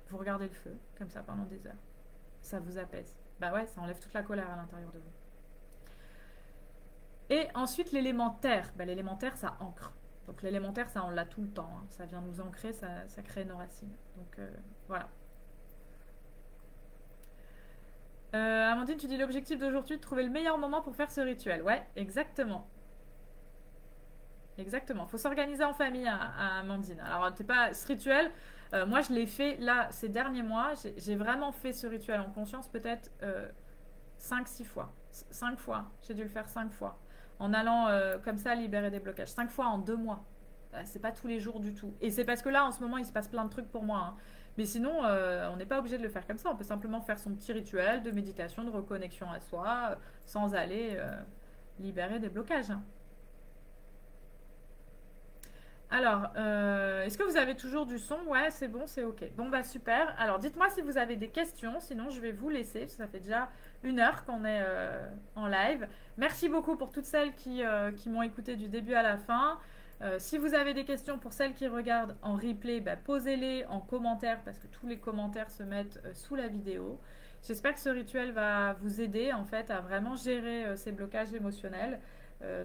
Vous regardez le feu, comme ça, pendant des heures. Ça vous apaise. Bah ouais, ça enlève toute la colère à l'intérieur de vous. Et ensuite, l'élémentaire. Bah, l'élémentaire, ça ancre. Donc l'élémentaire, ça, on l'a tout le temps. Hein. Ça vient nous ancrer, ça crée nos racines. Donc voilà. Amandine, tu dis l'objectif d'aujourd'hui, de trouver le meilleur moment pour faire ce rituel. Ouais, exactement. Exactement. Il faut s'organiser en famille à Amandine. Alors, c'est pas ce rituel. Moi, je l'ai fait là, ces derniers mois. J'ai vraiment fait ce rituel en conscience peut-être 5-6 fois. 5 fois. J'ai dû le faire 5 fois. En allant comme ça libérer des blocages. 5 fois en 2 mois. C'est pas tous les jours du tout. Et c'est parce que là, en ce moment, il se passe plein de trucs pour moi. Hein. Mais sinon, on n'est pas obligé de le faire comme ça. On peut simplement faire son petit rituel de méditation, de reconnexion à soi, sans aller libérer des blocages. Hein. Alors, est-ce que vous avez toujours du son? Ouais, c'est bon, c'est ok. Bon, bah super. Alors, dites-moi si vous avez des questions, sinon je vais vous laisser, parce que ça fait déjà 1 heure qu'on est en live. Merci beaucoup pour toutes celles qui m'ont écouté du début à la fin. Si vous avez des questions pour celles qui regardent en replay, bah, posez-les en commentaire, parce que tous les commentaires se mettent sous la vidéo. J'espère que ce rituel va vous aider en fait à vraiment gérer ces blocages émotionnels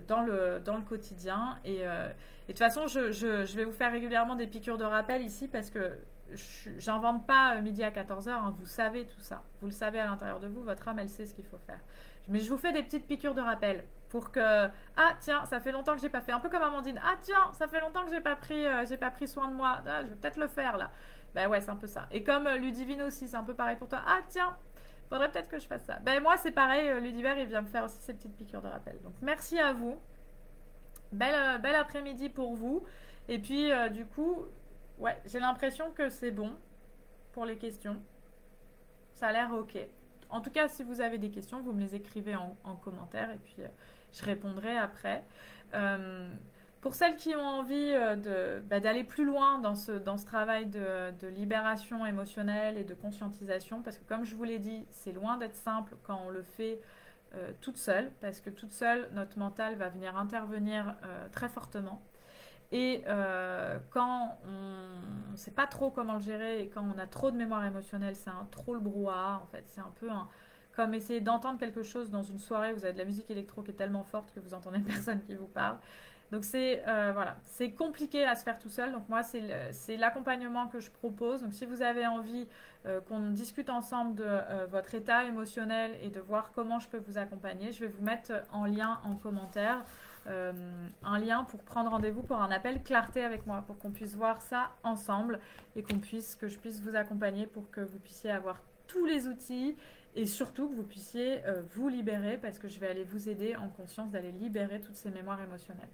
dans le quotidien. Et de toute façon, je vais vous faire régulièrement des piqûres de rappel ici parce que j'invente pas midi à 14h. Hein, vous savez tout ça. Vous le savez à l'intérieur de vous. Votre âme, elle sait ce qu'il faut faire. Mais je vous fais des petites piqûres de rappel pour que ah tiens, ça fait longtemps que j'ai pas fait. Un peu comme Amandine. Ah tiens, ça fait longtemps que j'ai pas pris soin de moi. Ah, je vais peut-être le faire là. Ben ouais, c'est un peu ça. Et comme Ludivine aussi, c'est un peu pareil pour toi. Ah tiens, faudrait peut-être que je fasse ça. Ben moi, c'est pareil. Ludiver, il vient me faire aussi ces petites piqûres de rappel. Donc merci à vous. Bel après-midi pour vous. Et puis, du coup, ouais, j'ai l'impression que c'est bon pour les questions. Ça a l'air ok. En tout cas, si vous avez des questions, vous me les écrivez en commentaire et puis je répondrai après. Pour celles qui ont envie d'aller plus loin dans ce travail de libération émotionnelle et de conscientisation, parce que comme je vous l'ai dit, c'est loin d'être simple quand on le fait toute seule, parce que toute seule, notre mental va venir intervenir très fortement. Et quand on ne sait pas trop comment le gérer et quand on a trop de mémoire émotionnelle, c'est trop le brouhaha en fait. C'est un peu comme essayer d'entendre quelque chose dans une soirée, vous avez de la musique électro qui est tellement forte que vous entendez personne qui vous parle. Donc voilà, c'est compliqué à se faire tout seul. Donc moi, c'est l'accompagnement que je propose. Donc si vous avez envie qu'on discute ensemble de votre état émotionnel et de voir comment je peux vous accompagner, je vais vous mettre en lien en commentaire euh, un lien pour prendre rendez-vous pour un appel clarté avec moi, pour qu'on puisse voir ça ensemble et que je puisse vous accompagner pour que vous puissiez avoir tous les outils et surtout que vous puissiez vous libérer parce que je vais aller vous aider en conscience d'aller libérer toutes ces mémoires émotionnelles.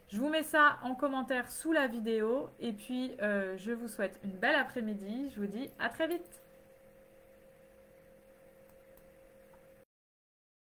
Je vous mets ça en commentaire sous la vidéo et puis je vous souhaite une belle après-midi. Je vous dis à très vite.